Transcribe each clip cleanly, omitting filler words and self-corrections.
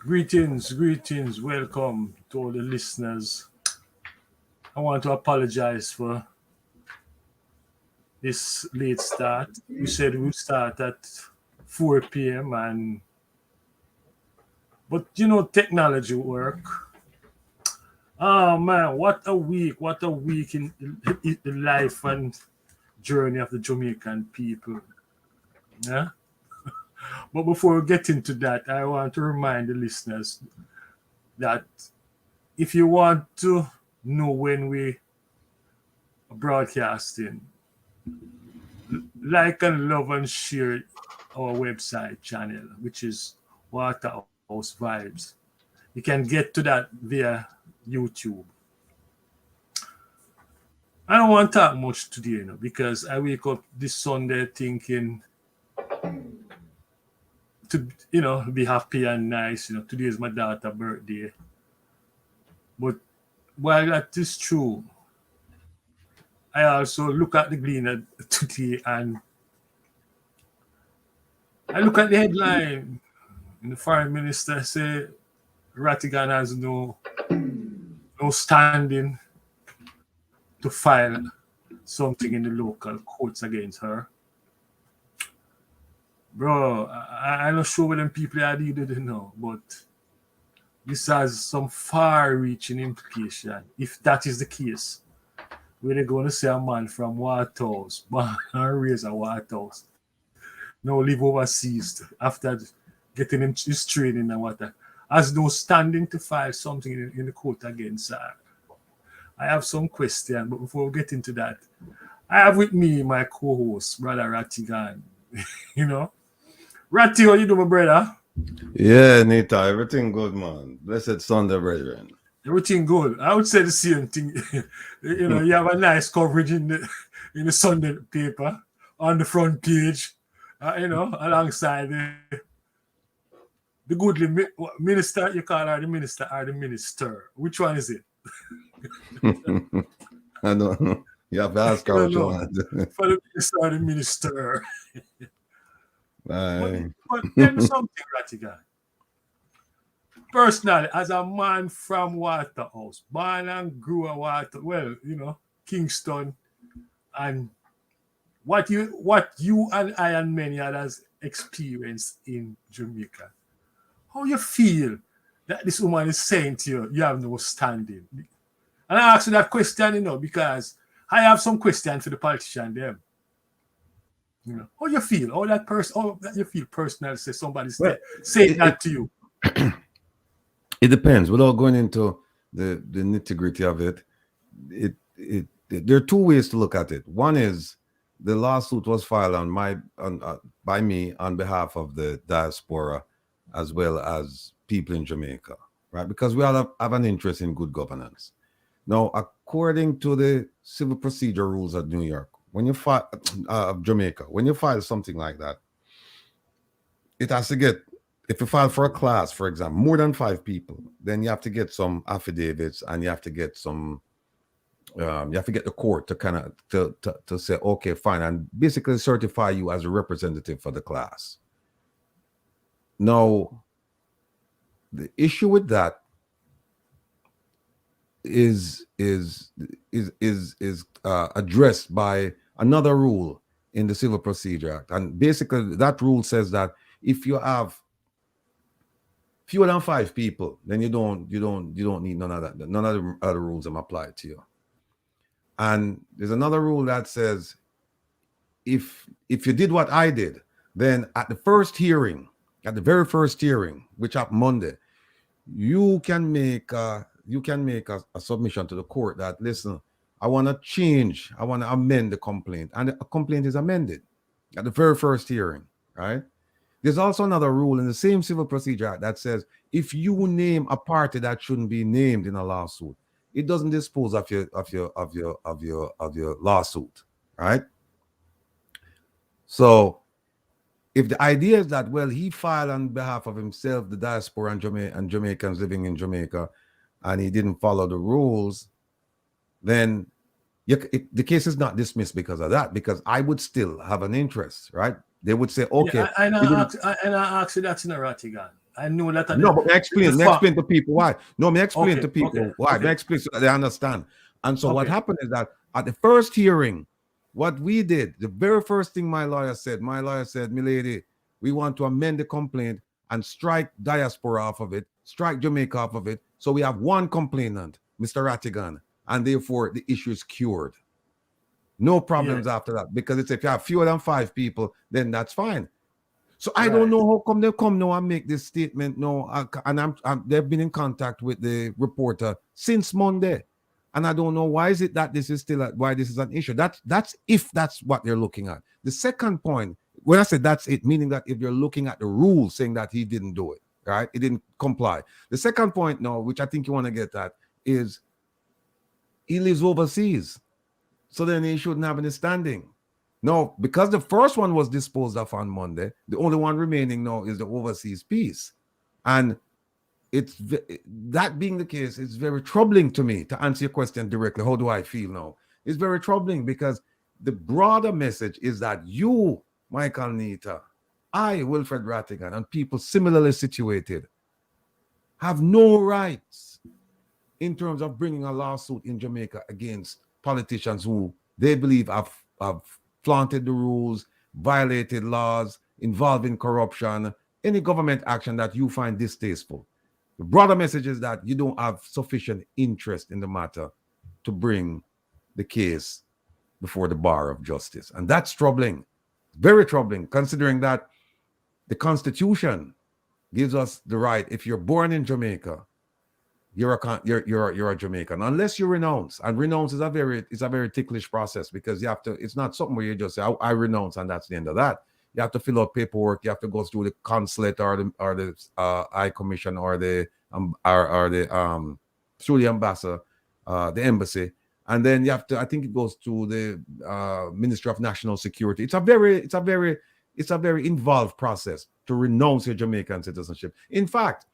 Greetings. Welcome to all the listeners. I want to apologize for this late start. We said we'd start at 4 p.m. But technology work. Oh man, what a week! What a week in the life and journey of the Jamaican people. Yeah. But before we get into that, I want to remind the listeners that if you want to know when we are broadcasting, like and love and share our website channel, which is Waterhouse Vibes. You can get to that via YouTube. I don't want to talk much today, because I wake up this Sunday thinking to be happy and nice. Today is my daughter's birthday. But while that is true, I also look at the Gleaner today and I look at the headline. And the foreign minister say Rattigan has no standing to file something in the local courts against her. Bro, I'm not sure what them people are doing now, but this has some far-reaching implication. If that is the case, where they're going to say a man from Waterhouse, born and raised at Waterhouse, now live overseas after getting his training and what, has no standing to file something in the court against her. I have some questions, but before we get into that, I have with me my co-host, Brother Rattigan. Ratty, how you doing, my brother? Yeah, Nita, everything good, man. Blessed Sunday, brethren. Everything good. I would say the same thing. You have a nice coverage in the Sunday paper on the front page. Alongside the goodly minister. You call her the minister or the minister? Which one is it? I don't know. You have to ask her which one. For the minister or the minister. Bye. But then something, Rattigan. Personally, as a man from Waterhouse, born and grew up Kingston, and what you and I and many others experienced in Jamaica, how you feel that this woman is saying to you, you have no standing? And I ask you that question, because I have some questions for the politician them. How you feel? How that you feel personally? Say somebody's saying that to you. It depends. Without going into the nitty-gritty of it, there are two ways to look at it. One is the lawsuit was filed by me on behalf of the Diaspora, as well as people in Jamaica, right? Because we all have an interest in good governance. Now, according to the civil procedure rules of New York, when you file Jamaica, when you file something like that, it has to get, if you file for a class, for example, more than 5 people, then you have to get some affidavits and you have to get some, you have to get the court to kind of to say, okay, fine, and basically certify you as a representative for the class. Now, the issue with that is addressed by another rule in the Civil Procedure Act, and basically that rule says that if you have fewer than 5 people, then you don't need none of that. None of the other rules apply to you. And there's another rule that says if you did what I did, then at the very first hearing, which happened Monday, you can make a submission to the court that, listen, I want to amend the complaint, and a complaint is amended at the very first hearing, right? There's also another rule in the same Civil Procedure Act that says if you name a party that shouldn't be named in a lawsuit, it doesn't dispose of your lawsuit, right? So if the idea is that, well, he filed on behalf of himself, the diaspora and Jamaicans living in Jamaica, and he didn't follow the rules, then the case is not dismissed because of that, because I would still have an interest, right? They would say, okay. Yeah, and I ask you that in a Rattigan. I know that. No, but me explain to people why. No, me explain to people why. Okay. Me explain so that they understand. And so what Okay. happened is that at the first hearing, what we did, the very first thing my lawyer said, milady, we want to amend the complaint and strike Diaspora off of it, strike Jamaica off of it. So we have one complainant, Mr. Rattigan, and therefore the issue is cured. No problems after that, because it's if you have fewer than 5 people, then that's fine. So I don't know how come they come now and make this statement now, and they've been in contact with the reporter since Monday, and I don't know why is it that this is still why this is an issue. That's if that's what they're looking at. The second point, when I said that's it, meaning that if you're looking at the rules saying that he didn't do it, right, he didn't comply. The second point now, which I think you want to get at, is he lives overseas, so then he shouldn't have any standing. No, because the first one was disposed of on Monday, the only one remaining now is the overseas piece. And it's that being the case, it's very troubling to me, to answer your question directly. How do I feel now? It's very troubling because the broader message is that you, Michael Nita, I, Wilfred Rattigan, and people similarly situated have no rights in terms of bringing a lawsuit in Jamaica against politicians who they believe have flaunted the rules, violated laws, involved in corruption, any government action that you find distasteful. The broader message is that you don't have sufficient interest in the matter to bring the case before the bar of justice. And that's troubling, very troubling, considering that the Constitution gives us the right, if you're born in Jamaica, you're a Jamaican, unless you renounce. And renounce is a very ticklish process, because you have to, it's not something where you just say, I renounce and that's the end of that. You have to fill out paperwork, you have to go through the consulate or the High Commission or the through the ambassador, the embassy. And then you have to, I think it goes to the Ministry of National Security. It's a very involved process to renounce your Jamaican citizenship. In fact,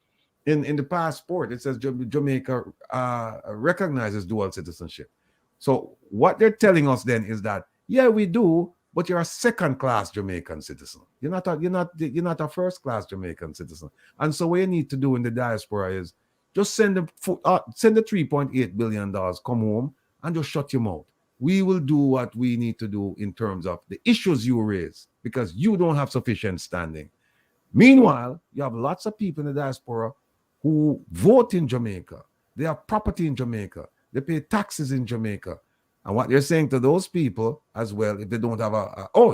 in the passport, it says Jamaica recognizes dual citizenship. So what they're telling us then is that, yeah, we do, but you're a second-class Jamaican citizen. You're not a first-class Jamaican citizen. And so what you need to do in the diaspora is just send the $3.8 billion, come home and just shut your mouth. We will do what we need to do in terms of the issues you raise, because you don't have sufficient standing. Meanwhile, you have lots of people in the diaspora who vote in Jamaica. They have property in Jamaica. They pay taxes in Jamaica. And what they're saying to those people as well, if they don't have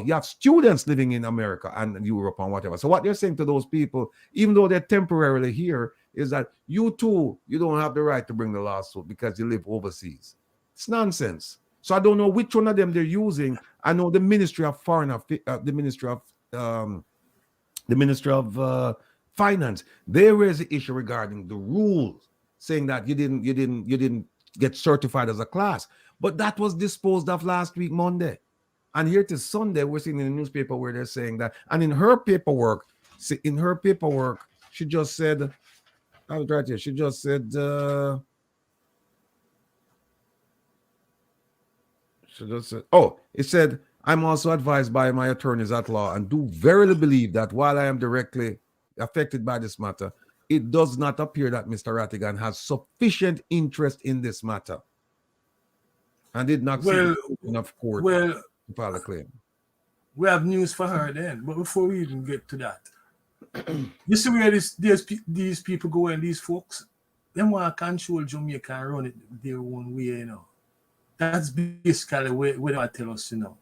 you have students living in America and Europe and whatever. So what they're saying to those people, even though they're temporarily here, is that you too, you don't have the right to bring the lawsuit because you live overseas. It's nonsense. So I don't know which one of them they're using. I know the Ministry of Foreign Affairs, the Ministry of Finance, they raised the issue regarding the rules, saying that you didn't get certified as a class. But that was disposed of last week, Monday. And here it is Sunday, we're seeing in the newspaper where they're saying that. And in her paperwork, she just said, I was right here, she just said, it said, I'm also advised by my attorneys at law and do verily believe that while I am directly affected by this matter, it does not appear that Mr. Rattigan has sufficient interest in this matter and did not see enough court to file a claim. We have news for her then, but before we even get to that, you see where these people go and these folks, they want to control Jamaica and run it their own way, you know. That's basically what they tell us, you know.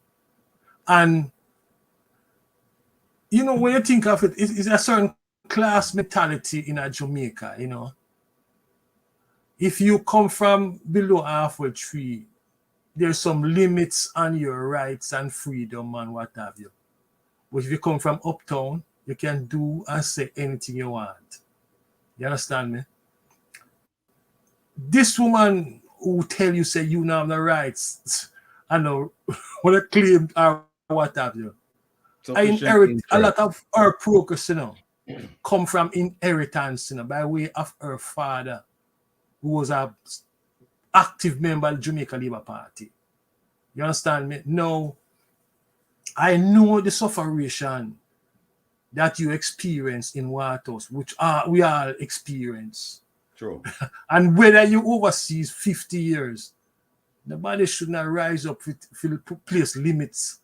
And, you know, when you think of it, it's a certain class mentality in a Jamaica, you know. If you come from below halfway tree, there's some limits on your rights and freedom and what have you. But if you come from uptown, you can do and say anything you want. You understand me? This woman who tell you, say you don't have the rights, I know, what a claim or what have you. I inherit a lot of her progress, you know, come from inheritance, you know, by way of her father, who was an active member of the Jamaica Labour Party. You understand me? No, I know the sufferation that you experience in Waterhouse, which we all experience. True. And whether you overseas 50 years, nobody should not rise up with place limits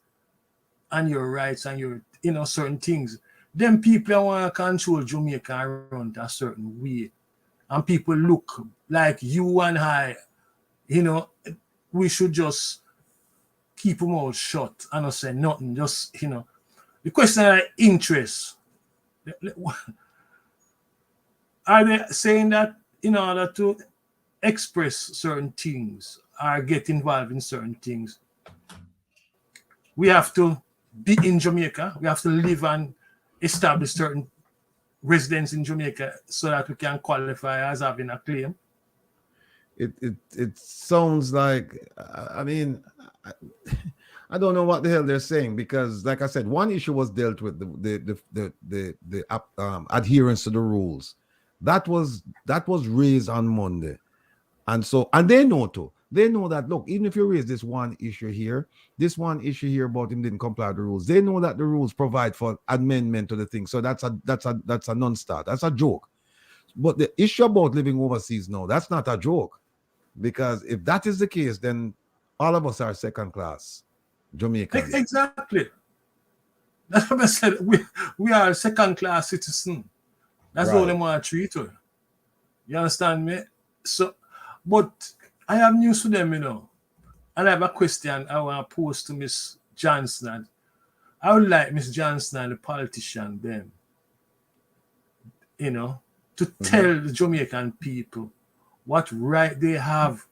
on your rights and your certain things. Them people want to control Jamaica around a certain way. And people look like you and I, we should just keep them all shut and not say nothing. Just, the question of interest. Are they saying that in order to express certain things or get involved in certain things, we have to be in Jamaica, we have to live and establish certain residence in Jamaica so that we can qualify as having a claim? It sounds like, I mean, I don't know what the hell they're saying, because like I said, one issue was dealt with the adherence to the rules. That was raised on Monday. And they know too. They know that, look, even if you raise this one issue here about him didn't comply with the rules, they know that the rules provide for amendment to the thing. So that's a non-start. That's a joke. But the issue about living overseas now, that's not a joke. Because if that is the case, then all of us are second class Jamaicans. Exactly. That's what I said. We are second class citizens. That's Right. how they want to treat us. You understand me? So, but I have news for them, And I have a question I want to pose to Miss Johnson. I would like Miss Johnson and the politician, them, to tell the Jamaican people what right they have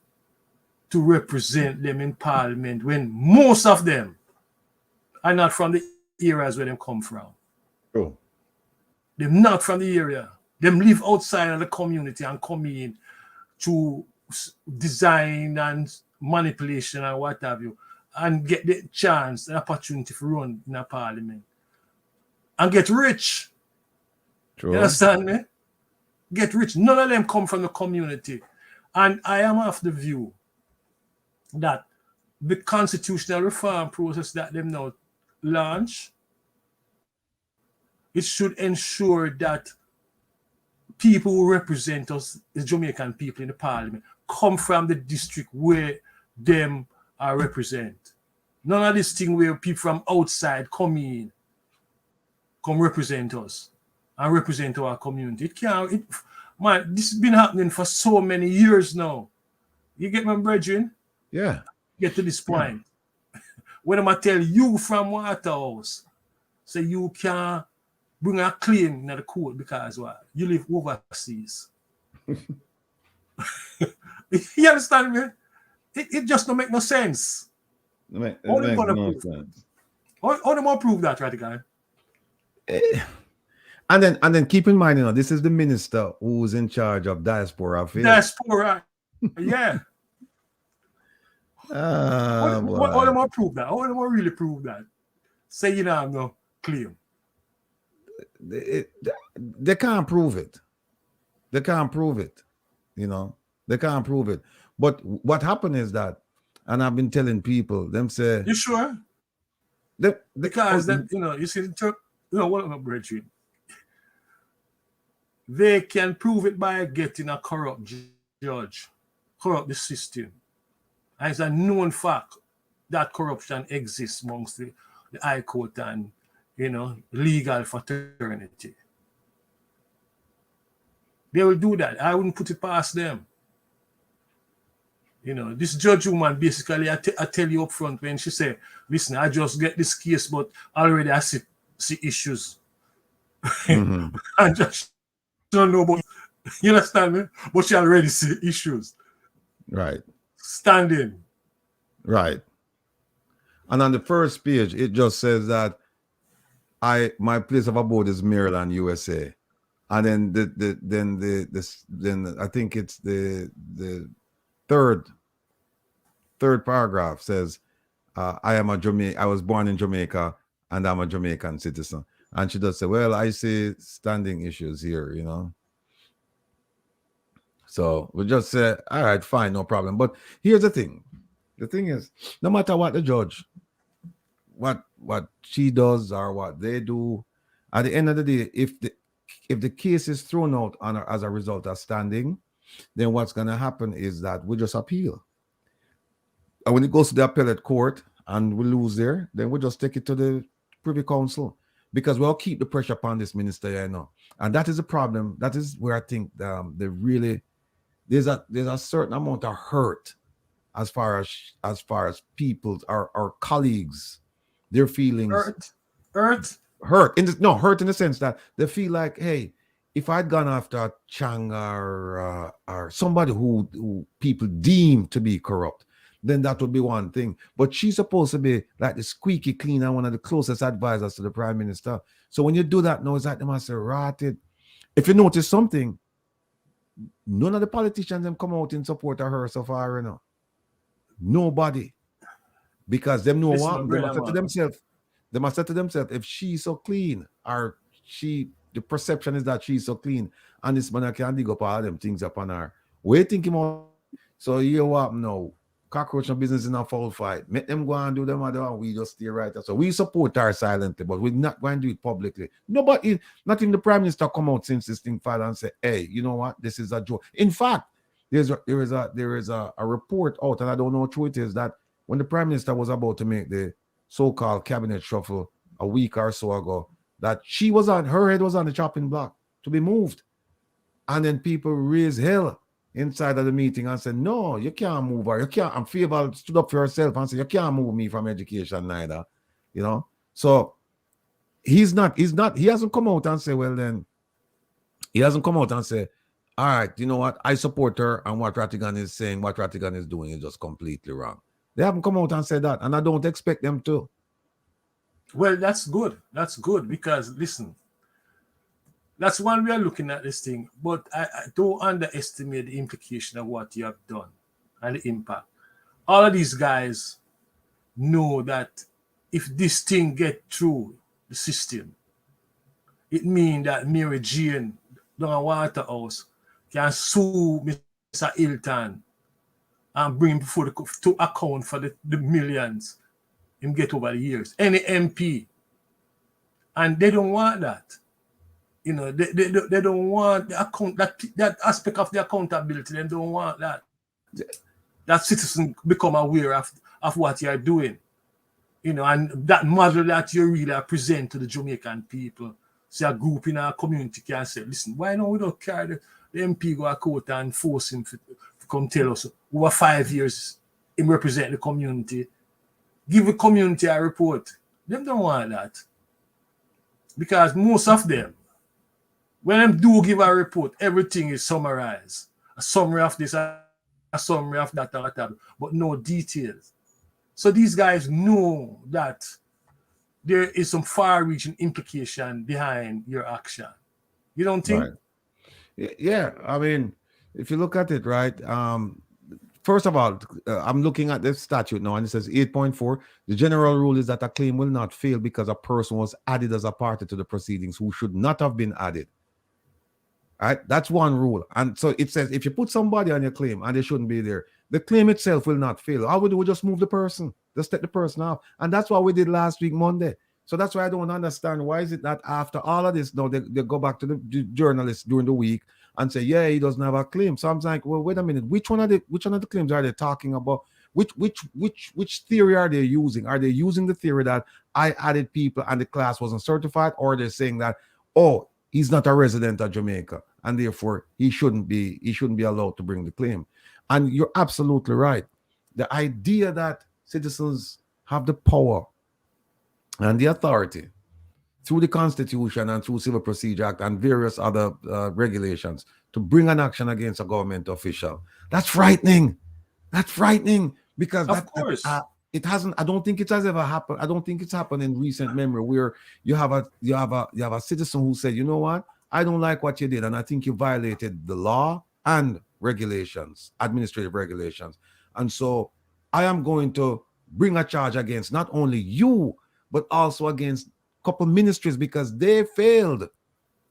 to represent them in Parliament when most of them are not from the areas where they come from. True. They're not from the area. They live outside of the community and come in to design and manipulation and what have you, and get the chance, the opportunity to run in a Parliament and get rich. True. You understand me? Get rich. None of them come from the community. And I am of the view that the constitutional reform process that them now launch, it should ensure that people who represent us, the Jamaican people in the Parliament, come from the district where them are represent. None of this thing where people from outside come represent us and represent our community. Man, this has been happening for so many years now. You get my brethren? Yeah. Get to this point. Yeah. When I tell you from Waterhouse, say you can't bring a claim in the court because what? You live overseas. You understand me? It just don't make no sense. It makes no sense. How do you prove that, right, guy? And then keep in mind, this is the minister who's in charge of Diaspora affairs. Diaspora, yeah. How do I prove that? How do I really prove that? Say you have no claim. They can't prove it. They can't prove it. They can't prove it. But what happened is that, and I've been telling people, them say, you sure? Because then you see, what am I brethren? They can prove it by getting a corrupt judge, corrupt the system. And it's a known fact that corruption exists amongst the High Court and, legal fraternity. They will do that. I wouldn't put it past them. This judge woman basically, I tell you up front when she say, listen, I just get this case, but already I see issues. Mm-hmm. I just don't know about, you understand me? But she already see issues. Right. Standing. Right. And on the first page, it just says that my place of abode is Maryland, USA. And then I think it's the third paragraph says, I was born in Jamaica and I'm a Jamaican citizen. And she does say, well, I see standing issues here, So we just say, all right, fine, no problem. But here's the thing. The thing is, no matter what the judge, what she does or what they do, At the end of the day, if the case is thrown out as a result of standing, then what's going to happen is that we just appeal. And when it goes to the appellate court and we lose there, then we just take it to the Privy Council, because we'll keep the pressure upon this minister, you know. And that is a problem. That is where I think there's a certain amount of hurt as far as people, our colleagues, their feelings. Hurt in the sense that they feel like, hey, if I'd gone after Chang or somebody who people deem to be corrupt, then that would be one thing. But she's supposed to be like the squeaky clean and one of the closest advisors to the prime minister. So when you do that, now it's like they must say, rotted. If you notice something, none of the politicians them come out in support of her so far, you know. Nobody. Because them know what they must say to themselves. They must say to themselves, if she's so clean, or the perception is that she's so clean, and this man can dig up all them things upon her. We think him out. So you what now? Cockroach business in a foul fight. Make them go and do them other, and we just stay right there. So we support her silently, but we're not going to do it publicly. Nobody, not even the prime minister, come out since this thing filed and say, hey, you know what? This is a joke. In fact, there is a report out, and I don't know what true it is, that when the prime minister was about to make the so-called cabinet shuffle a week or so ago, that her head was on the chopping block to be moved. And then people raised hell inside of the meeting and said, no, you can't move her. You can't. And Favor stood up for herself and said, you can't move me from education neither. You know? So he hasn't come out and say, well then, he hasn't come out and say, all right, you know what? I support her, and what Rattigan is saying, what Rattigan is doing is just completely wrong. They haven't come out and said that, and I don't expect them to. Well, that's good. That's good, because listen, that's one we are looking at this thing, but I don't underestimate the implication of what you have done and the impact. All of these guys know that if this thing get through the system, it means that Mary Jane down at Waterhouse can sue Mr. Hilton and bring him before to account for the millions him get over the years. Any MP. And they don't want that. You know, they don't want the account, that aspect of the accountability. They don't want that. That citizens become aware of what you're doing. You know, and that model that you really present to the Jamaican people. So a group in our community can say, listen, why don't we don't carry the MP go to court and force him to come tell us over 5 years him represent the community. Give the community a report. Them don't want that. Because most of them, when them do give a report, everything is summarized. A summary of this, a summary of that, but no details. So these guys know that there is some far-reaching implication behind your action. You don't think? Right. Yeah, I mean, if you look at it, right, first of all, I'm looking at the statute now, and it says 8.4. The general rule is that a claim will not fail because a person was added as a party to the proceedings who should not have been added. All right, that's one rule. And so it says if you put somebody on your claim and they shouldn't be there, the claim itself will not fail. All we do, we just move the person, just take the person off. And that's what we did last week, Monday. So that's why I don't understand, why is it that after all of this, now they go back to the journalists during the week and say, yeah, he doesn't have a claim. So I'm like, well, wait a minute, which one of the claims are they talking about? Which theory are they using? Are they using the theory that I added people and the class wasn't certified, or are they saying that, oh, he's not a resident of Jamaica and therefore he shouldn't be allowed to bring the claim? And you're absolutely right. The idea that citizens have the power and the authority through the Constitution and through Civil Procedure Act and various other regulations to bring an action against a government official, that's frightening. That's frightening, because it hasn't. I don't think it has ever happened. I don't think it's happened in recent memory where you have a citizen who said, you know what, I don't like what you did, and I think you violated the law and regulations, administrative regulations, and so I am going to bring a charge against not only you, but also against a couple ministries, because they failed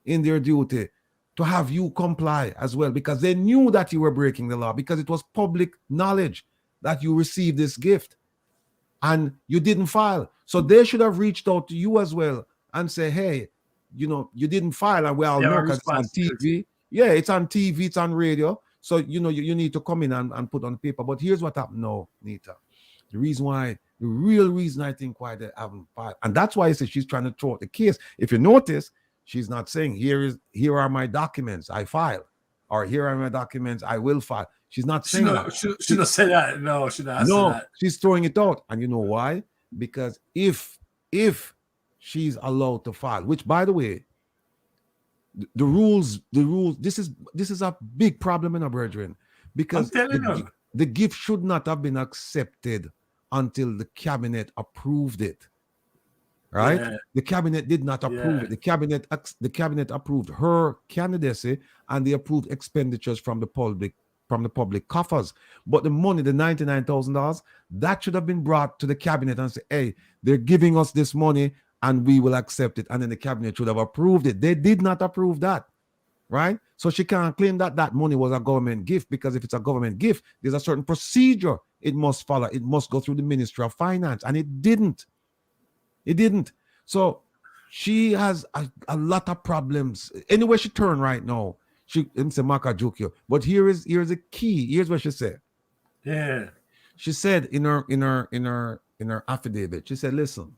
in their duty to have you comply as well, because they knew that you were breaking the law, because it was public knowledge that you received this gift and you didn't file. So they should have reached out to you as well and say, hey, you didn't file, and we all Yeah, know because it's on TV. Yeah, it's on TV, it's on radio. So you need to come in and put on paper. But here's what happened now, Nita. The real reason I think why they haven't filed, and that's why I say she's trying to throw out the case. If you notice, she's not saying here are my documents I filed, or here are my documents I will file. She's not saying that. She don't say that. No, she don't say that. She's throwing it out. And you know why? Because if she's allowed to file, which by the way, the rules, this is a big problem in our brethren, because the gift should not have been accepted until the cabinet approved it. Right? Yeah. The cabinet did not approve it. The cabinet approved her candidacy, and they approved expenditures from the public coffers. But the money, the $99,000, that should have been brought to the cabinet and say, hey, they're giving us this money and we will accept it. And then the cabinet should have approved it. They did not approve that, right? So she can't claim that that money was a government gift, because if it's a government gift, there's a certain procedure it must follow. It must go through the Ministry of Finance, and it didn't. It didn't. So she has a lot of problems. Anywhere she turn right now, she say Maka joke you. But here's a key. Here's what she said. Yeah. She said in her affidavit, she said, listen,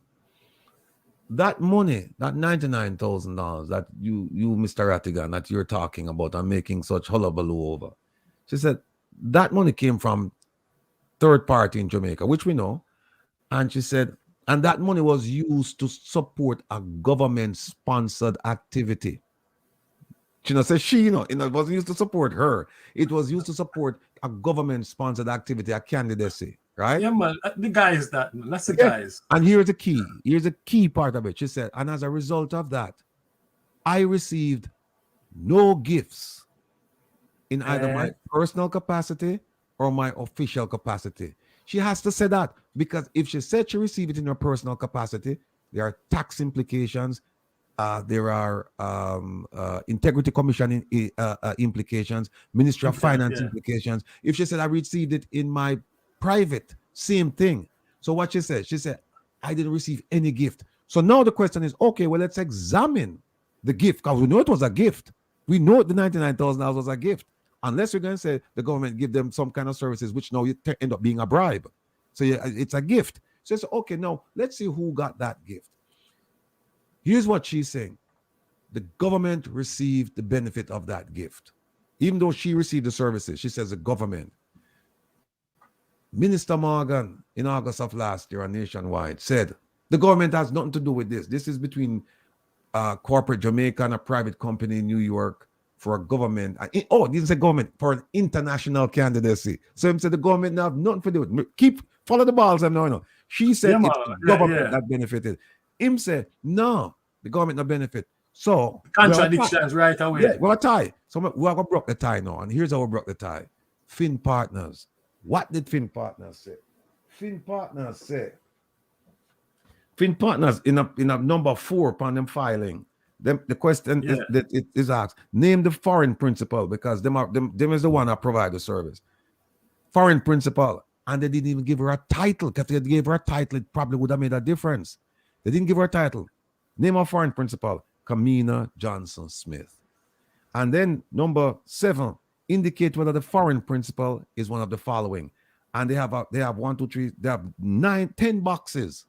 that money, that $99,000 that you Mr. Rattigan, that you're talking about and making such hullabaloo over, she said that money came from third party in Jamaica, which we know. And she said, and that money was used to support a government-sponsored activity. She not said it wasn't used to support her. It was used to support a government-sponsored activity, a candidacy, right? Yeah, man. The guys that's the guys. And here's the key. Here's the key part of it. She said, and as a result of that, I received no gifts in either my personal capacity or my official capacity. She has to say that, because if she said she received it in her personal capacity, there are tax implications. There are Integrity Commission implications, Ministry of Finance implications. If she said I received it in my private, same thing. So what she said I didn't receive any gift. So now the question is, okay, well, let's examine the gift, because we know it was a gift. We know the $99,000 was a gift, unless you're going to say the government give them some kind of services, which now you end up being a bribe. So it's a gift. So it's okay. Now let's see who got that gift. Here's what she's saying. The government received the benefit of that gift. Even though she received the services, she says the government. Minister Morgan, in August of last year on Nationwide, said the government has nothing to do with this. This is between corporate Jamaica and a private company in New York for a government. Didn't say government, for an international candidacy. So him said the government have nothing to do with it. Follow the balls. No. She said it's the government that benefited. Him said, no, the government no benefit. So contradictions right away. Yeah, well, a tie. So we are going to break the tie now. And here's how we broke the tie. Fin Partners. What did Fin Partners say? Fin Partners in a number 4 upon them filing. The question is asked, name the foreign principal, because them is the one that provide the service. Foreign principal. And they didn't even give her a title. Because if they gave her a title, it probably would have made a difference. They didn't give her a title. Name of foreign principal, Kamina Johnson Smith. And then number 7, indicate whether the foreign principal is one of the following. And they have 1, 2, 3, they have 10 boxes.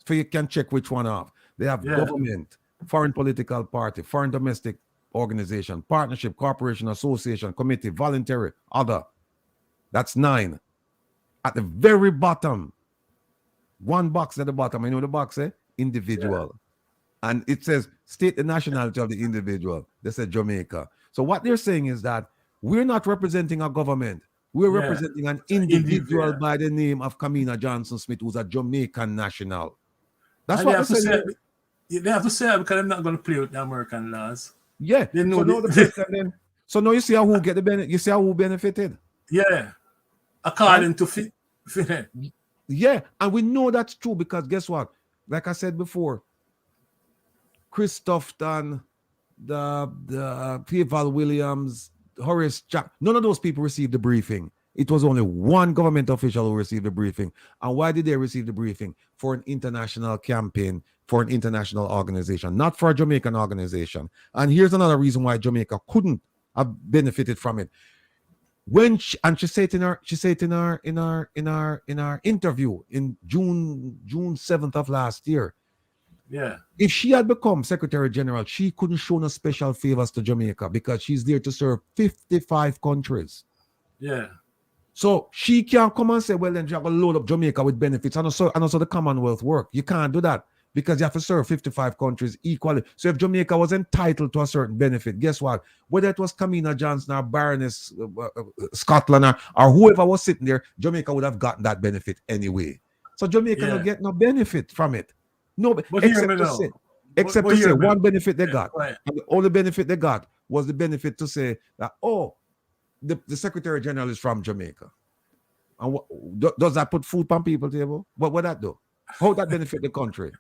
So you can check which one off. They have government, foreign political party, foreign domestic organization, partnership, corporation, association, committee, voluntary, other. That's 9. At the very bottom, one box at the bottom, you know the box, individual. Yeah. And it says, state the nationality of the individual. They said Jamaica. So what they're saying is that we're not representing a government. We're representing an individual by the name of Kamina Johnson Smith, who's a Jamaican national. That's what they say. They have to say it because they're not going to play with the American laws. Yeah. They know so now you see how who get the benefit. You see how who benefited. Yeah. According to Fin. Yeah, and we know that's true because guess what? Like I said before, Christopherson, the Val Williams, Horace Jack, none of those people received the briefing. it was only one government official who received the briefing. And why did they receive the briefing? For an international campaign, for an international organization, not for a Jamaican organization. And here's another reason why Jamaica couldn't have benefited from it. When she said in our interview in June 7th of last year. Yeah. If she had become Secretary General, she couldn't show no special favors to Jamaica because she's there to serve 55 countries. Yeah. So she can't come and say, well, then you're going to load up Jamaica with benefits. And also the Commonwealth work. You can't do that because you have to serve 55 countries equally. So if Jamaica was entitled to a certain benefit, guess what? Whether it was Kamina Johnson or Baroness Scotland or whoever was sitting there, Jamaica would have gotten that benefit anyway. So Jamaica don't get no benefit from it. No, but except to say one benefit they got. Right. And the only benefit they got was the benefit to say that, oh, the Secretary General is from Jamaica. And does that put food on people's table? What would that do? How that benefit the country?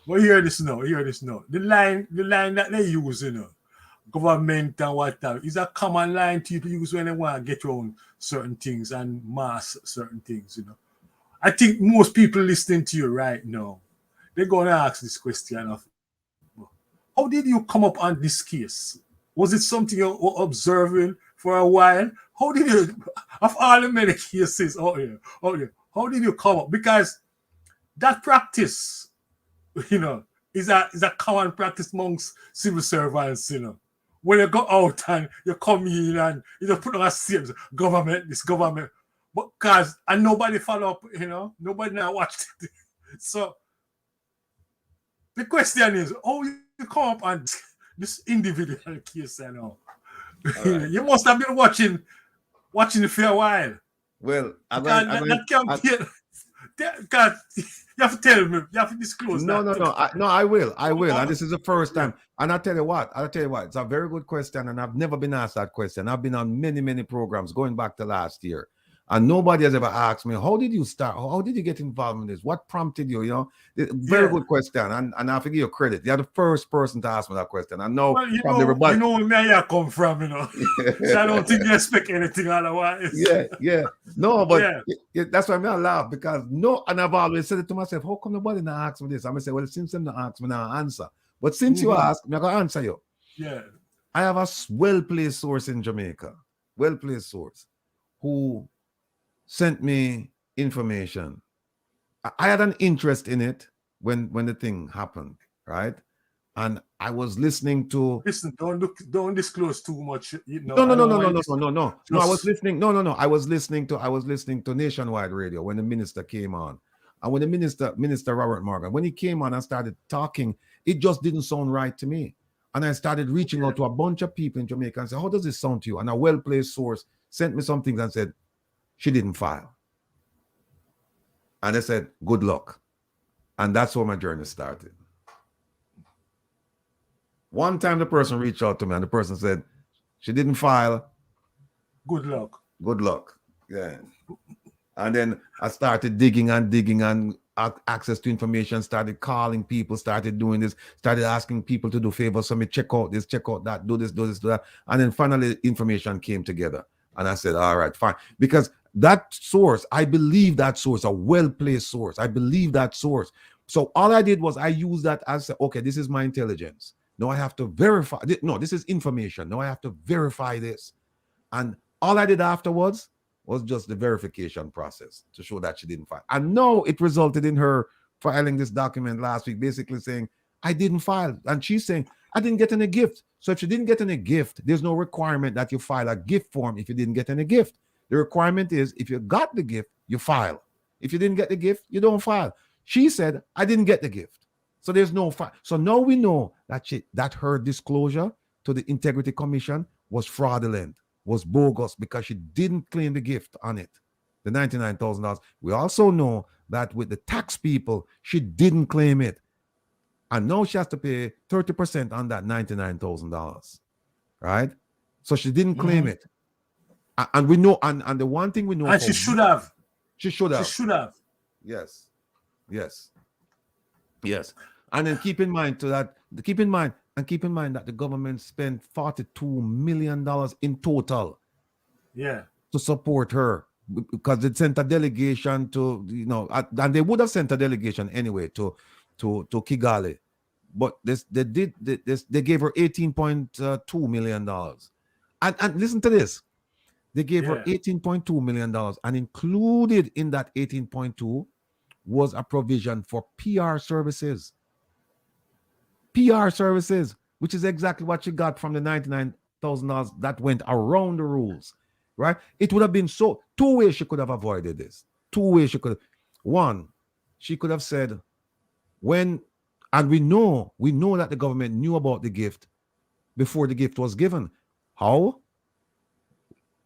Well, hear this now. The line that they use, government and whatever, is a common line people use when they want to get around certain things and mask certain things, I think most people listening to you right now, they're going to ask this question of, how did you come up on this case? Was it something you were observing for a while? How did you, of all the many cases out here, how did you come up? Because that practice, is a common practice amongst civil servants, When you go out and you come in and you put on a same government, this government, and nobody follow up, nobody now watched it. So the question is, how you come up on this individual case, Right. You must have been watching it for a while. Well, because you have to tell me, you have to disclose No, I will. And this is the first time. And I'll tell you what, it's a very good question. And I've never been asked that question. I've been on many, many programs going back to last year. And nobody has ever asked me, how did you start? How did you get involved in this? What prompted you? Very good question. And I have to give you credit. You're the first person to ask me that question. I know everybody. You know where I come from, So I don't think you expect anything otherwise. Yeah. No, but that's why I laugh because and I've always said it to myself, how come nobody not ask me this? I'm going to say, well, since them not ask me, now I answer. But since you ask, I'm going to answer you. Yeah. I have a well-placed source in Jamaica, who sent me information. I had an interest in it when the thing happened, right? And I was listening to. Listen, don't disclose too much. No. I was listening. No. I was listening to Nationwide Radio when the minister came on, and when the minister Robert Morgan, when he came on and started talking, it just didn't sound right to me. And I started reaching out to a bunch of people in Jamaica and said, "How does this sound to you?" And a well-placed source sent me some things and said, she didn't file. And I said, good luck. And that's where my journey started. One time the person reached out to me and the person said, she didn't file. Good luck. Yeah. And then I started digging and access to information, started calling people, started doing this, started asking people to do favors for me, check out this, check out that, do this, do that. And then finally information came together. And I said, all right, fine. Because that source, I believe that source, a well-placed source. I believe that source. So all I did was I used that as, okay, this is my intelligence. Now I have to verify. No, this is information. Now I have to verify this. And all I did afterwards was just the verification process to show that she didn't file. And no, it resulted in her filing this document last week, basically saying, I didn't file. And she's saying, I didn't get any gift. So if you didn't get any gift, there's no requirement that you file a gift form if you didn't get any gift. The requirement is if you got the gift, you file. If you didn't get the gift, you don't file. She said, I didn't get the gift. So there's no file. So now we know that her disclosure to the Integrity Commission was fraudulent, was bogus, because she didn't claim the gift on it, the $99,000. We also know that with the tax people, she didn't claim it. And now she has to pay 30% on that $99,000, right? So she didn't claim it. And we know, and the one thing we know. And she should have. She should have. She should have. Yes. And then keep in mind that the government spent $42 million in total. Yeah. to support her because they sent a delegation to, and they would have sent a delegation anyway to Kigali, but they gave her $18.2 million. And listen to this. They gave her $18.2 million, and included in that 18.2 was a provision for PR services. PR services, which is exactly what she got from the $99,000 that went around the rules, right? It would have been two ways she could have avoided this. Two ways she could have. One, she could have said, and we know that the government knew about the gift before the gift was given. How?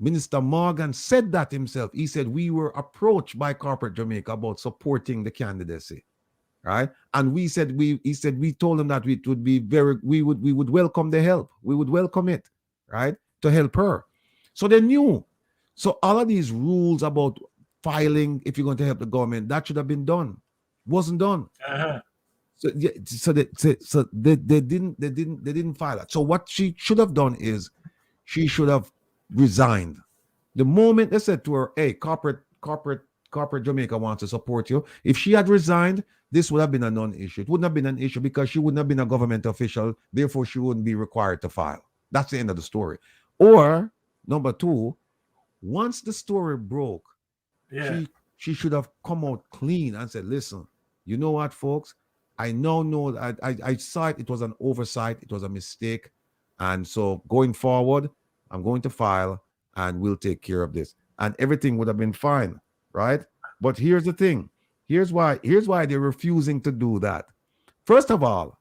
Minister Morgan said that himself. He said, we were approached by corporate Jamaica about supporting the candidacy, right? And he said we told them that it would be we would welcome the help. We would welcome it, right? To help her. So they knew. So all of these rules about filing, if you're going to help the government, that should have been done. Wasn't done. Uh-huh. So they didn't file it. So what she should have done is she should have resigned. The moment they said to her, hey, corporate Jamaica wants to support you, if she had resigned, this would have been a non-issue. It wouldn't have been an issue because she wouldn't have been a government official, therefore she wouldn't be required to file. That's the end of the story. Or number two, once the story broke, she should have come out clean and said, listen, you know what, folks, I now know that I saw it was an oversight, it was a mistake, and so going forward, I'm going to file and we'll take care of this. And everything would have been fine, right? But here's the thing. Here's why they're refusing to do that. First of all,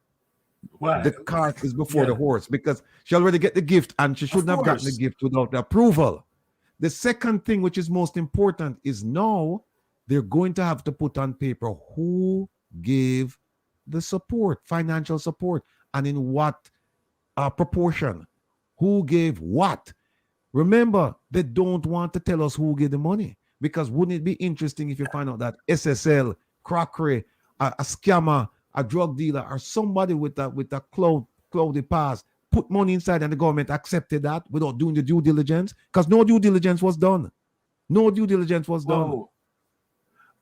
the cart is before the horse, because she already get the gift and she shouldn't have gotten the gift without the approval. The second thing, which is most important, is now they're going to have to put on paper who gave the support, financial support, and in what proportion. Who gave what? Remember, they don't want to tell us who gave the money, because wouldn't it be interesting if you find out that SSL, crockery, a scammer, a drug dealer, or somebody with a cloudy past put money inside and the government accepted that without doing the due diligence? Because no due diligence was done. No due diligence was done. Oh.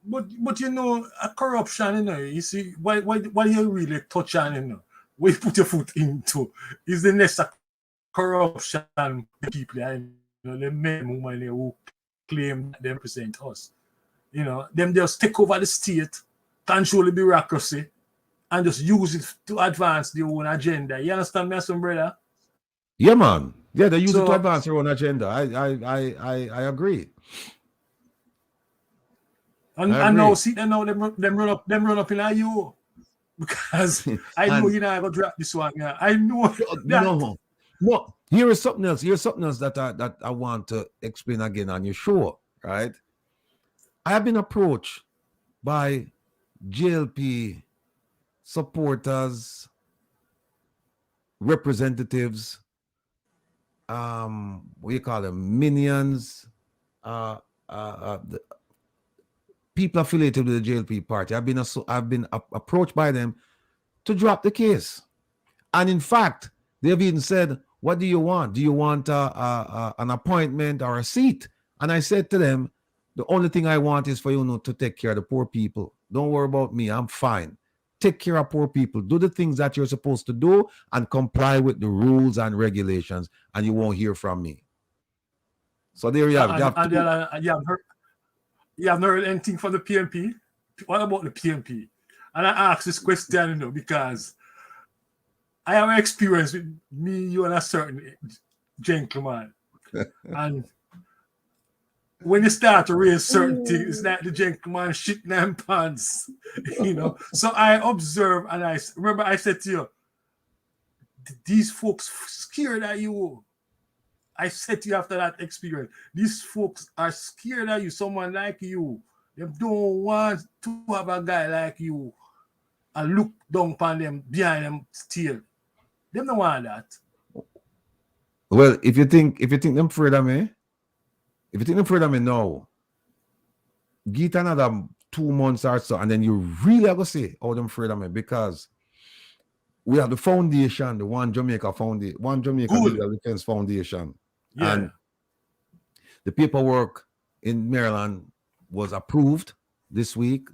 But you know, a corruption, you know, you see, why you really touch on, you know, where you put your foot into is the next corruption people, you know, the men and women who claim they represent us. You know, them just take over the state, control the bureaucracy, and just use it to advance their own agenda. You understand me, some brother? Yeah, man. Yeah, they use it to advance their own agenda. I agree. And now see them now them run up in you, because I know you're not gonna drop this one. Yeah. I know that. No. Here is something else. Here's something else that I want to explain again on your show, right? I have been approached by JLP supporters, representatives, what you call them, minions, people affiliated with the JLP party. I've been approached by them to drop the case, and in fact, they've even said, "What do you want? Do you want an appointment or a seat?" And I said to them, "The only thing I want is for you to take care of the poor people. Don't worry about me. I'm fine. Take care of poor people. Do the things that you're supposed to do and comply with the rules and regulations, and you won't hear from me." So there you have it. You haven't heard anything from the PMP? What about the PMP? And I ask this question, you know, because I have experience with me, you, and a certain gentleman. And when you start to raise certain things, it's like the gentleman shit them pants, you know. So I observe, and I remember I said to you, these folks scared of you. I said to you after that experience, these folks are scared of you, someone like you. They don't want to have a guy like you and look down upon them, behind them still. They don't want that. Well, if you think them afraid of me, now, get another 2 months or so, and then you really have to say, "Oh, them afraid of me," because we have the foundation, the One Jamaica Foundation, One Jamaica Legal Defense Foundation. Yeah. And The paperwork in Maryland was approved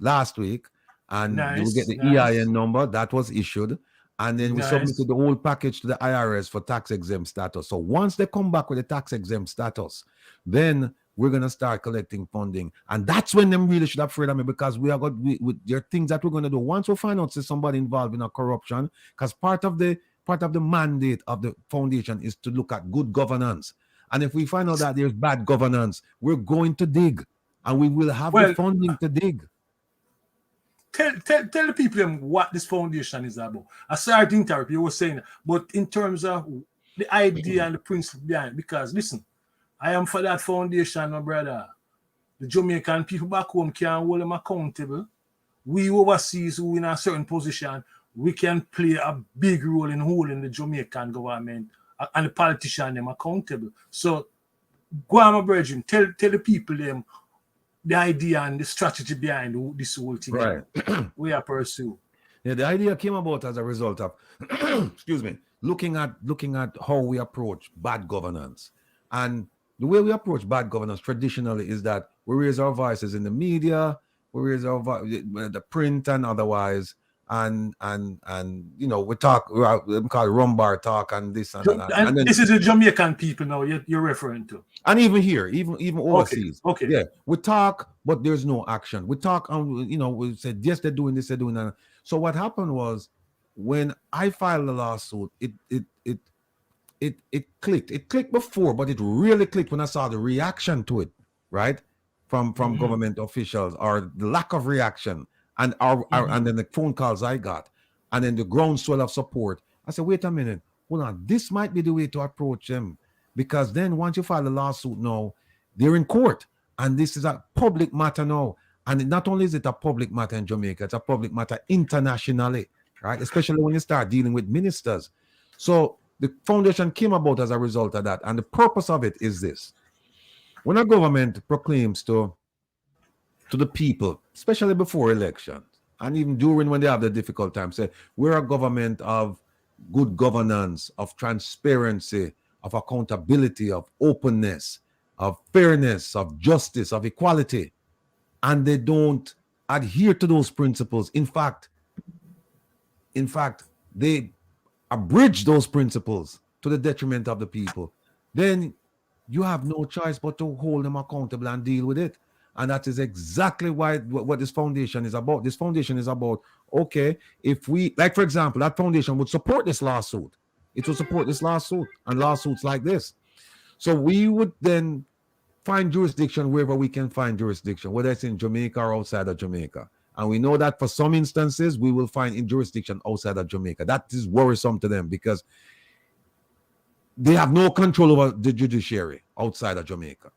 last week, and you will get the EIN number that was issued. And then we submitted the whole package to the IRS for tax exempt status. So once they come back with the tax exempt status, then we're gonna start collecting funding, and that's when them really should have afraid of me, because there are things that we're gonna do once we find out there's somebody involved in a corruption. Because part of the mandate of the foundation is to look at good governance, and if we find out that there's bad governance, we're going to dig, and we will have the funding to dig. Tell the people what this foundation is about. I sorry to interrupt you were saying, but in terms of the idea and the principle behind it, because listen, I am for that foundation, my brother. The Jamaican people back home can hold them accountable. We overseas who in a certain position, we can play a big role in holding the Jamaican government and the politicians them accountable. So go on, my brethren, tell the people them the idea and the strategy behind this whole thing. Right. We are pursue. Yeah, the idea came about as a result of excuse me, looking at how we approach bad governance. And the way we approach bad governance traditionally is that we raise our voices in the media, we raise our the print and otherwise, and we talk, we call it rumbar talk and this and that. And then, this is the Jamaican people now you're referring to. And even here, even overseas. Okay. Yeah, we talk, but there's no action. We talk, and we said yes, they're doing this, they're doing that. So what happened was, when I filed the lawsuit, it clicked. It clicked before, but it really clicked when I saw the reaction to it, right? From government officials, or the lack of reaction, and and then the phone calls I got, and then the groundswell of support. I said, wait a minute, hold on, this might be the way to approach them, because then once you file a lawsuit now, they're in court, and this is a public matter now. And not only is it a public matter in Jamaica, it's a public matter internationally, right? Especially when you start dealing with ministers. So the foundation came about as a result of that. And the purpose of it is this. When a government proclaims to the people, especially before elections, and even during when they have the difficult time, say, we're a government of good governance, of transparency, of accountability, of openness, of fairness, of justice, of equality, and they don't adhere to those principles. In fact, they abridge those principles to the detriment of the people, then you have no choice but to hold them accountable and deal with it. And that is exactly what this foundation is about. This foundation is about, okay, if we, like, for example, that foundation would support this lawsuit. It would support this lawsuit and lawsuits like this. So we would then find jurisdiction wherever we can find jurisdiction, whether it's in Jamaica or outside of Jamaica. And we know that for some instances, we will find in jurisdiction outside of Jamaica. That is worrisome to them, because they have no control over the judiciary outside of Jamaica,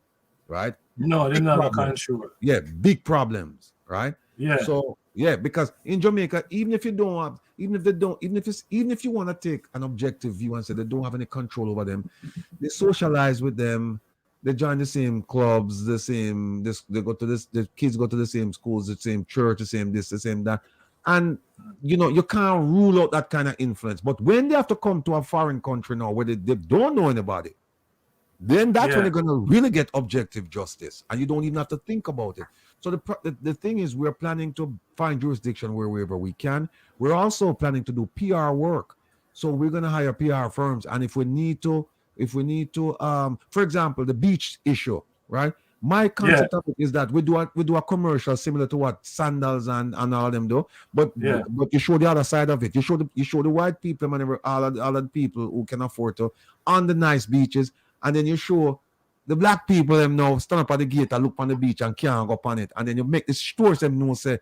right? No, they're not control. Yeah, big problems, right? Yeah. So yeah, because in Jamaica, even if you want to take an objective view and say they don't have any control over them, they socialize with them. They join the same clubs, the kids go to the same schools, the same church, the same this, the same that. And, you can't rule out that kind of influence. But when they have to come to a foreign country now where they don't know anybody, then that's when they're going to really get objective justice. And you don't even have to think about it. So the thing is, we're planning to find jurisdiction wherever we can. We're also planning to do PR work. So we're going to hire PR firms. And if we need to, for example, the beach issue, right? My concept of it is that we do a commercial similar to what Sandals and all them do, but you show the other side of it. You show the white people and all of the people who can afford to on the nice beaches, and then you show the black people them now stand up at the gate and look on the beach and can't go on it, and then you make the stores them know, say,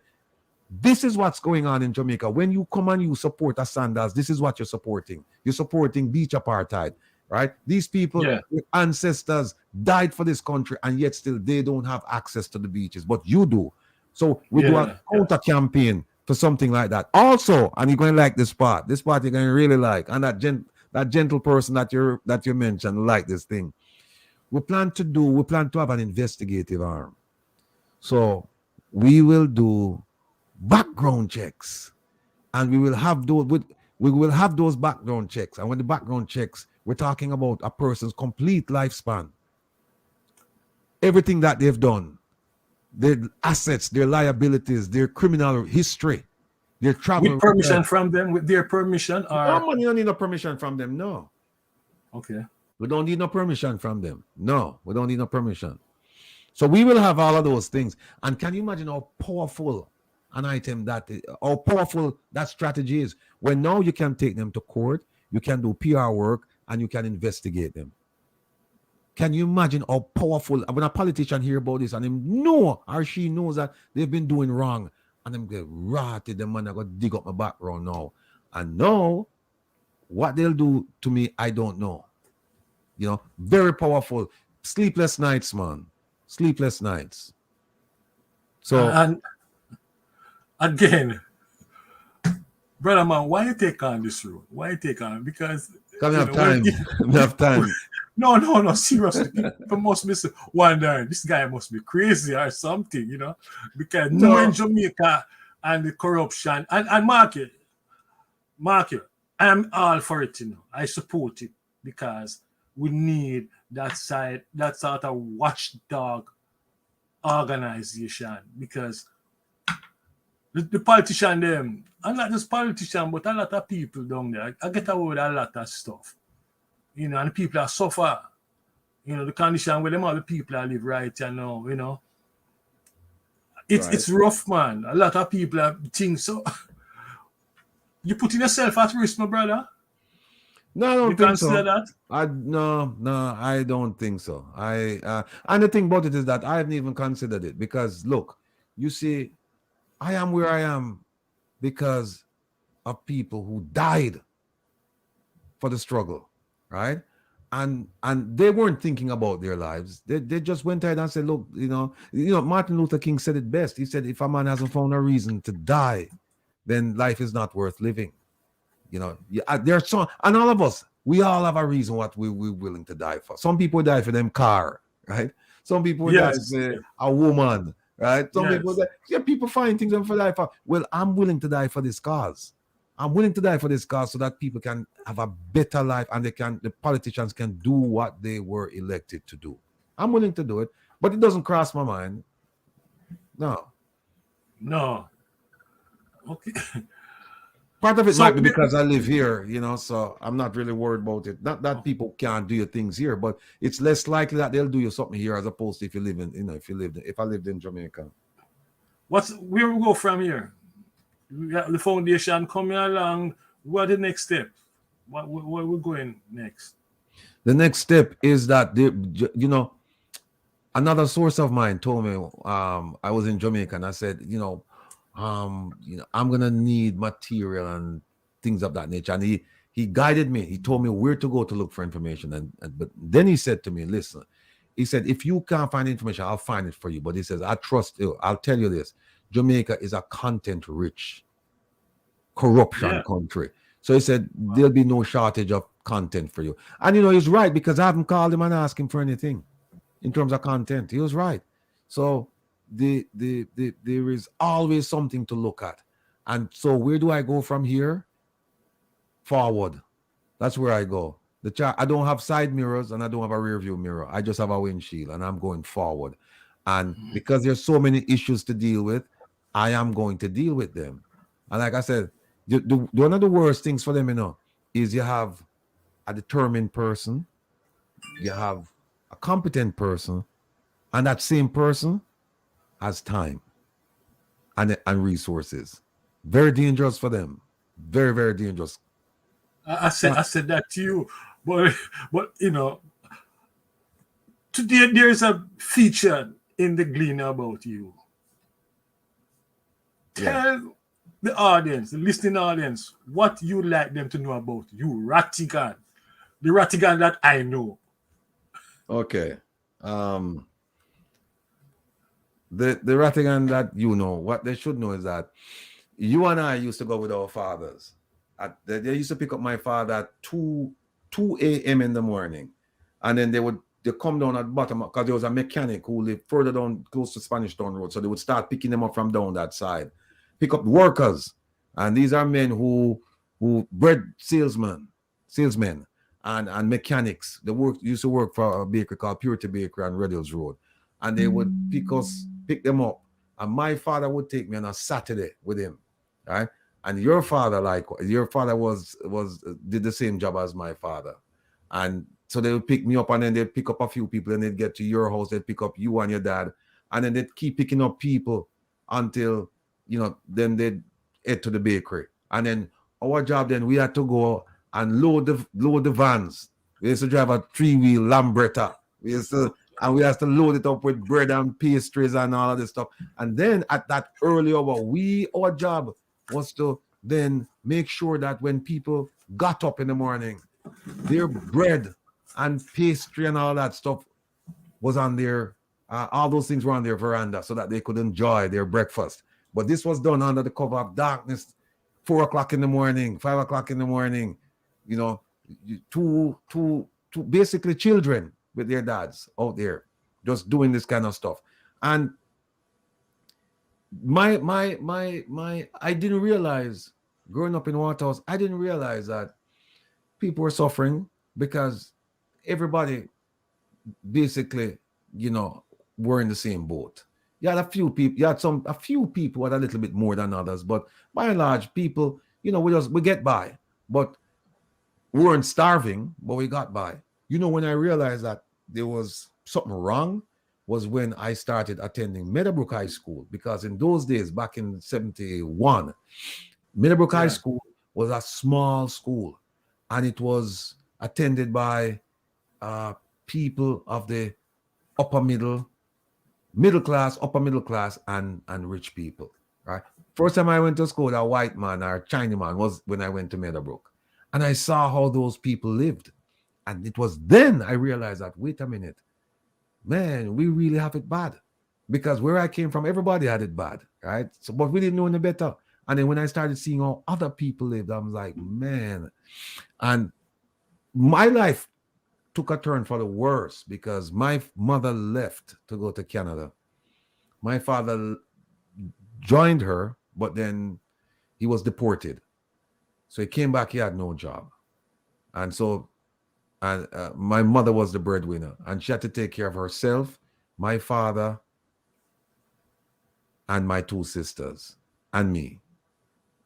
this is what's going on in Jamaica. When you come and you support a Sandals, this is what you're supporting. You're supporting beach apartheid. Right? These people, their ancestors died for this country, and yet still they don't have access to the beaches, but you do. So we do a counter campaign for something like that. Also, and you're going to like this part. This part you're going to really like. And that gentle person that you mentioned like this thing. We plan to have an investigative arm. So we will do background checks, and we will have those background checks. And when the background checks, we're talking about a person's complete lifespan. everything that they've done, their assets, their liabilities, their criminal history, their travel. With permission from them, with their permission, or You don't need no permission from them. No, okay. we don't need no permission from them. No, we don't need no permission. So we will have all of those things. And can you imagine how powerful an item that is, how powerful that strategy is? When now you can take them to court, you can do PR work, and you can investigate them. Can you imagine how powerful, when a politician hear about this and him know or she knows that they've been doing wrong, and them get ratted, them man, I got dig up my background now. And now, what they'll do to me, I don't know. You know, very powerful. Sleepless nights, man. Sleepless nights. So, And again, brother man, why you take on this road? Why you take on? Because can we have time? We have time. No, seriously. People must be wondering, this guy must be crazy or something, you know, because knowing Jamaica and the corruption and market, I'm all for it, you know. I support it because we need that sort of watchdog organization, because the politician them, and not just politician, but a lot of people down there, I get away with a lot of stuff. You know, and people are suffer. You know, the condition where them all the people are live right now, you know. It's rough, man. A lot of people are think so. You putting yourself at risk, my brother. No, I don't think so. That? No, I don't think so. And the thing about it is that I haven't even considered it, because look, you see, I am where I am because of people who died for the struggle, right? And they weren't thinking about their lives. They just went ahead and said, look, you know, Martin Luther King said it best. He said, if a man hasn't found a reason to die, then life is not worth living. You know, there's some, and all of us, we all have a reason what we're willing to die for. Some people die for them car, right? Some people die for a woman, right? Some people die, people find things for life. Well, I'm willing to die for this cause. I'm willing to die for this cause so that people can have a better life, and the politicians can do what they were elected to do. I'm willing to do it, but it doesn't cross my mind. No. Okay. Part of it might be because I live here, you know, so I'm not really worried about it. Not that people can't do your things here, but it's less likely that they'll do you something here as opposed to if you live in, you know, if I lived in Jamaica. Where we go from here? We got the foundation coming along. What the next step? Where we going next? The next step is that you know, another source of mine told me, I was in Jamaica, and I said, you know, I'm gonna need material and things of that nature. And he guided me. He told me where to go to look for information. But then he said to me, listen, he said, if you can't find information, I'll find it for you. But he says, I trust you. I'll tell you this. Jamaica is a content-rich corruption country. So he said, there'll be no shortage of content for you. And you know, he's right, because I haven't called him and asked him for anything in terms of content. He was right. So there is always something to look at. And so where do I go from here? Forward. That's where I go. I don't have side mirrors and I don't have a rear view mirror. I just have a windshield, and I'm going forward. And because there's so many issues to deal with, I am going to deal with them. And like I said, one of the worst things for them, you know, is you have a determined person, you have a competent person, and that same person has time and resources. Very dangerous for them. Very, very dangerous. I said that to you, but you know, today there's a feature in the Gleaner about you. Tell the audience, the listening audience, what you like them to know about you, Rattigan, the Rattigan that I know. Okay. The Rattigan that you know, what they should know is that you and I used to go with our fathers. They used to pick up my father at 2 a.m. in the morning, and then they come down at the bottom, because there was a mechanic who lived further down close to Spanish Town Road, so they would start picking them up from down that side, pick up workers, and these are men who bread salesmen and mechanics. They used to work for a bakery called Purity Bakery on Red Hills Road, and they would pick them up. And my father would take me on a Saturday with him, right? And your father, did the same job as my father. And so they would pick me up, and then they'd pick up a few people, and they'd get to your house, they'd pick up you and your dad, and then they'd keep picking up people until, then they'd head to the bakery. And then our job, then we had to go and load the vans. We used to drive a 3-wheel Lambretta. We had to load it up with bread and pastries and all of this stuff. And then at that early hour, our job was to then make sure that when people got up in the morning, their bread and pastry and all that stuff was on their, all those things were on their veranda so that they could enjoy their breakfast. But this was done under the cover of darkness, 4 o'clock in the morning, 5 o'clock in the morning, two basically children with their dads out there just doing this kind of stuff. And I didn't realize, growing up in Waterhouse, I didn't realize that people were suffering because everybody basically, were in the same boat. You had a few people had a little bit more than others, but by and large, people, we get by. But we weren't starving, but we got by. When I realized that there was something wrong was when I started attending Meadowbrook High School, because in those days, back in 71, Meadowbrook High School was a small school, and it was attended by people of the upper middle class, and rich people, right? First time I went to school, a white man or a Chinese man was when I went to Meadowbrook. And I saw how those people lived. And it was then I realized that, wait a minute, man, we really have it bad. Because where I came from, everybody had it bad, right? So, but we didn't know any better. And then when I started seeing how other people lived, I was like, man. And my life took a turn for the worse because my mother left to go to Canada. My father joined her, but then he was deported. So he came back, he had no job. And so my mother was the breadwinner, and she had to take care of herself, my father, and my 2 sisters, and me,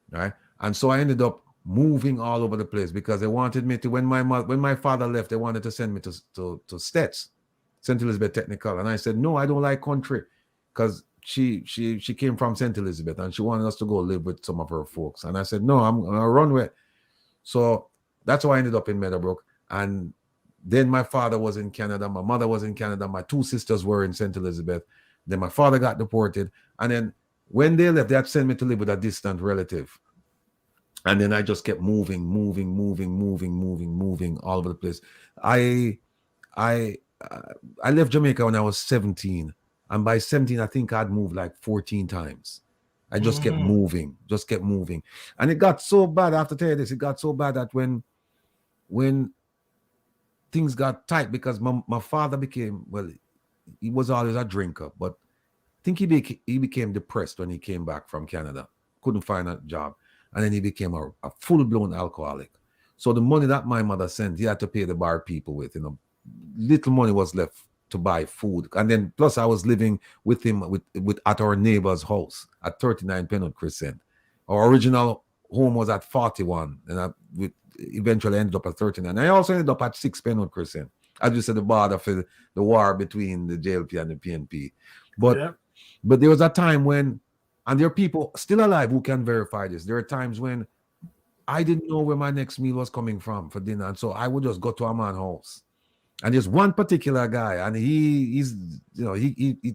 right? And so I ended up moving all over the place because they wanted me to, when my father left, they wanted to send me to STETS, St. Elizabeth Technical. And I said, no, I don't like country, because she came from St. Elizabeth and she wanted us to go live with some of her folks. And I said, no, I'm going to run with it. So that's how I ended up in Meadowbrook. And then my father was in Canada, my mother was in Canada, my 2 sisters were in St. Elizabeth. Then my father got deported. And then when they left, they had sent me to live with a distant relative. And then I just kept moving all over the place. I left Jamaica when I was 17. And by 17, I think I'd moved like 14 times. I just kept moving. And it got so bad, I have to tell you this, it got so bad that when things got tight, because my father became, well, he was always a drinker, but I think he became depressed when he came back from Canada. Couldn't find a job. And then he became a full-blown alcoholic. So the money that my mother sent, he had to pay the bar people with. Little money was left to buy food. And then plus I was living with him at our neighbor's house at 39 Penwood Crescent. Our original home was at 41, and I eventually ended up at 39. I also ended up at 6 Penwood Crescent, as you said, the border for the war between the JLP and the PNP. But there was a time when, and there are people still alive who can verify this, there are times when I didn't know where my next meal was coming from for dinner. And so I would just go to a man's house. And there's one particular guy, and he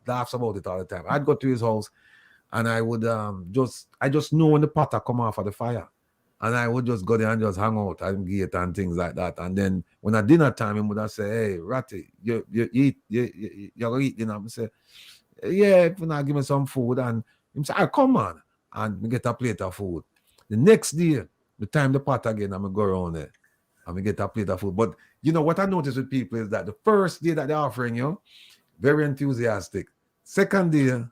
laughs about it all the time. I'd go to his house, and I would I just know when the pot come off of the fire. And I would just go there and just hang out and eat and things like that. And then when at dinner time, he would have say, hey, Ratty, you eat, you're going to eat dinner. I say, yeah, if you not give me some food. And he say, come on. And we get a plate of food. The next day, the time the pot again, I'm going to go around there and we get a plate of food. But what I notice with people is that the first day that they're offering you, very enthusiastic. Second day,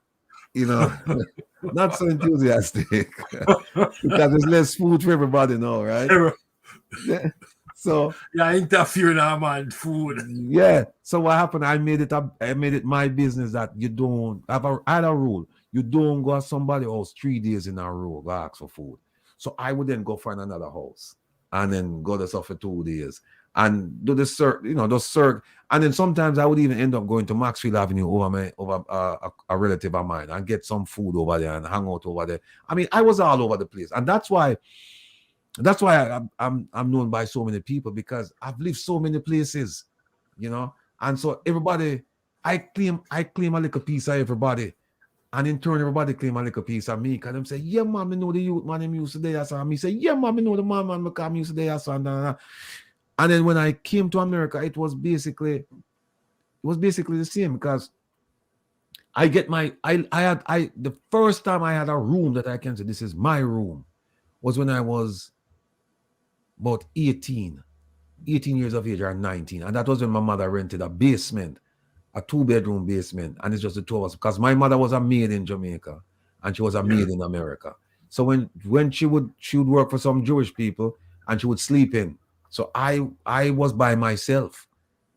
not so enthusiastic because there's less food for everybody now, right? So Yeah, interfere now, man. Food. yeah. So what happened? I made it my business that you don't have I had a rule. You don't go to somebody else 3 days in a row, go ask for food. So I would then go find another house and then go to stuff for 2 days and do the circ, the circ. And then sometimes I would even end up going to Maxfield Avenue over a relative of mine and get some food over there and hang out over there. I mean, I was all over the place, and that's why I'm known by so many people, because I've lived so many places, and so everybody, I claim a little piece of everybody, and in turn everybody claim a little piece of me, because them say, yeah man, I know the youth man, them used to there, so, and me say, yeah man, I know the man because I'm used to there, so, and then when I came to America, it was basically the same, because I get the first time I had a room that I can say this is my room was when I was about 18 years of age, or 19. And that was when my mother rented a basement, a 2-bedroom basement. And it's just the two of us, because my mother was a maid in Jamaica and she was a maid in America. So when she would work for some Jewish people and she would sleep in. So I was by myself.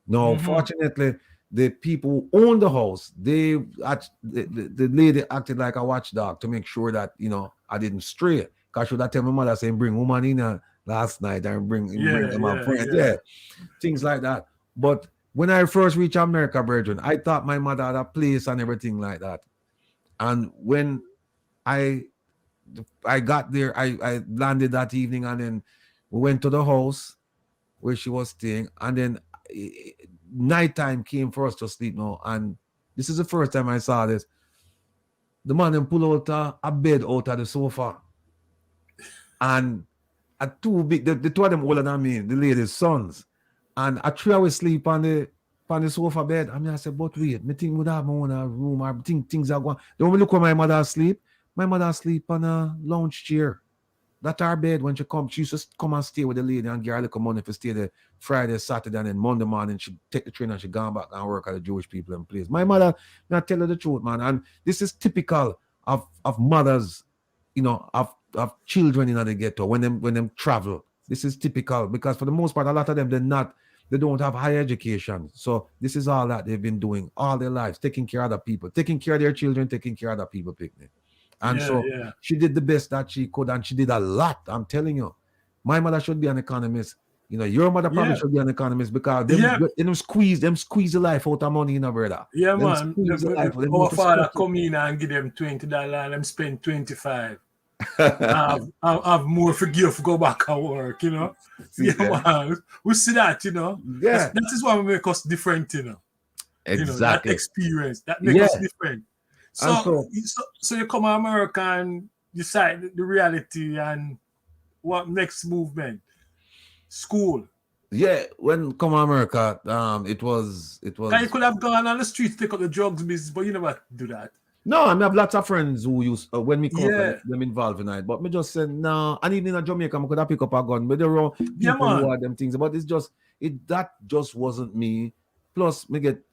Now, fortunately, the people who owned the house, the lady acted like a watchdog to make sure that, I didn't stray. Because she would tell my mother, saying, bring woman in last night and bring them a friend. Yeah, things like that. But when I first reached America, brethren, I thought my mother had a place and everything like that. And when I got there, I landed that evening, and then we went to the house where she was staying, and then nighttime came for us to sleep now. And this is the first time I saw this. The man then pull out a bed out of the sofa. And the two of them older than me, the lady's sons. And I try to sleep on the sofa bed. I said, but wait, me think would have my own room. I think things are going. Then when we look where my mother asleep on a lounge chair. That's our bed. When she come, she used to come and stay with the lady and get her a little money for stay there Friday, Saturday, and then Monday morning she take the train and she gone back and work at the Jewish people in place. My mother, I tell her the truth, man. And this is typical of mothers, of children in the ghetto when them travel. This is typical, because for the most part, a lot of them they don't have higher education. So this is all that they've been doing all their lives, taking care of other people, taking care of their children, taking care of other people picnic. And she did the best that she could, and she did a lot. I'm telling you, my mother should be an economist. Your mother probably should be an economist, because them squeeze the life out of money, brother. Yeah, man. Our father come in and give them $20 and them spend 25. Have more forgive, go back and work, man. We see that, Yeah. That is what make us different, Exactly. That experience that makes us different. So you come to America and decide the reality, and what next movement? School. Yeah, when come to America, it was. You could have gone on the streets, take up the drugs business, but you never do that. No, I have lots of friends who use when me come them involved in it. But me just said no. And even in Jamaica, I could have pick up a gun. But there were people who had them things. But that just wasn't me. Plus, me get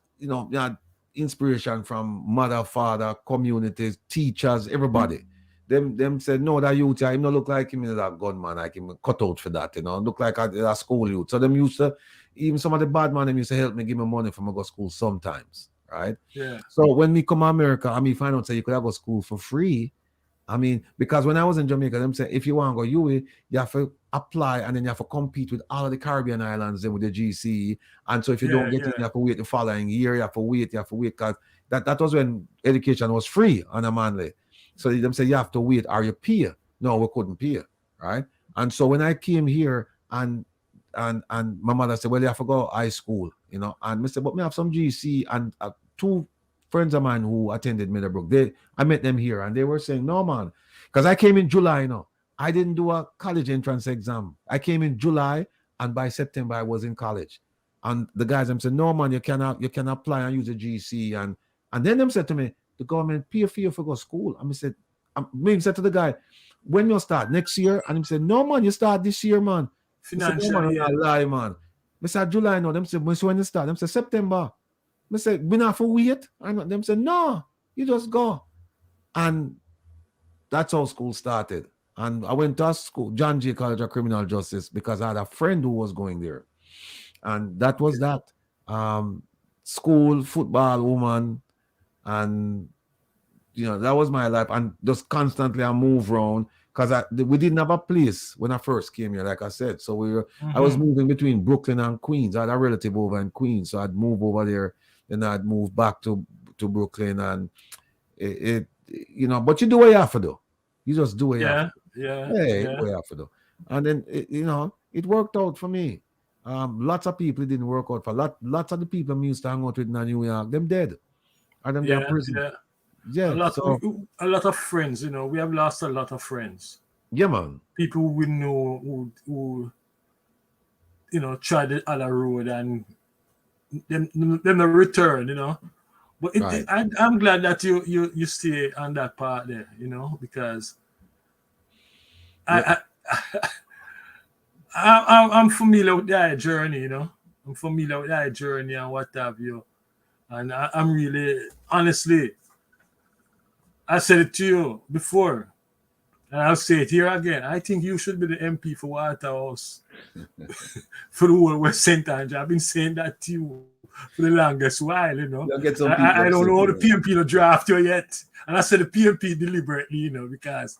inspiration from mother, father, communities, teachers, everybody. Them said no, that youth, him not look like him is a gunman, like him cut out for that, look like a school youth. So them used to, even some of the bad man, them used to help me, give me money for me go to school sometimes. Right? Yeah. So when we come to America, find out you could have go to school for free. Because when I was in Jamaica, them say if you want to go UWI, you have to apply, and then you have to compete with all of the Caribbean islands and with the GCE. And so if you don't get it, you have to wait the following year. You have to wait, because that was when education was free on a Manly. So them say you have to wait or you pay. No, we couldn't pay, right? And so when I came here and my mother said, well, you have to go high school, and I said, but me have some GC, and two friends of mine who attended Middlebrook, I met them here, and they were saying, no, man, because I came in July, I didn't do a college entrance exam. I came in July, and by September I was in college. And the guys, them said, no, man, you can apply and use a GC. And then them said to me, the government pay for you for go to school. And I said, said to the guy, when you start next year? And he said, no, man, you start this year, man. Financial, no, man, I lie, man. I said, July, no. Them said, when you start? Them said, September. I said, we not for wait. And them said, no, you just go. And that's how school started. And I went to a school, John Jay College of Criminal Justice, because I had a friend who was going there. And that was that. School, football, woman, and that was my life. And just constantly I move around because we didn't have a place when I first came here, like I said. So I was moving between Brooklyn and Queens. I had a relative over in Queens, so I'd move over there, then I'd move back to Brooklyn, and but you do what you have to do. You just do what you have to do. You do what you have to do. And then it worked out for me. Lots of people it didn't work out for. Lots of the people I used to hang out with in New York, them dead. Or them in prison. Yeah. A lot of friends, we have lost a lot of friends. Yeah, man. People we know who tried the other road and them return, But I'm glad that you stay on that part there, because I'm familiar with that journey, I'm familiar with that journey and what have you. And I'm really, honestly, I said it to you before, and I'll say it here again. I think you should be the MP for Waterhouse for the whole West St. Andrew. I've been saying that to you for the longest while, I don't know the PMP to draft you yet. And I said the PMP deliberately, because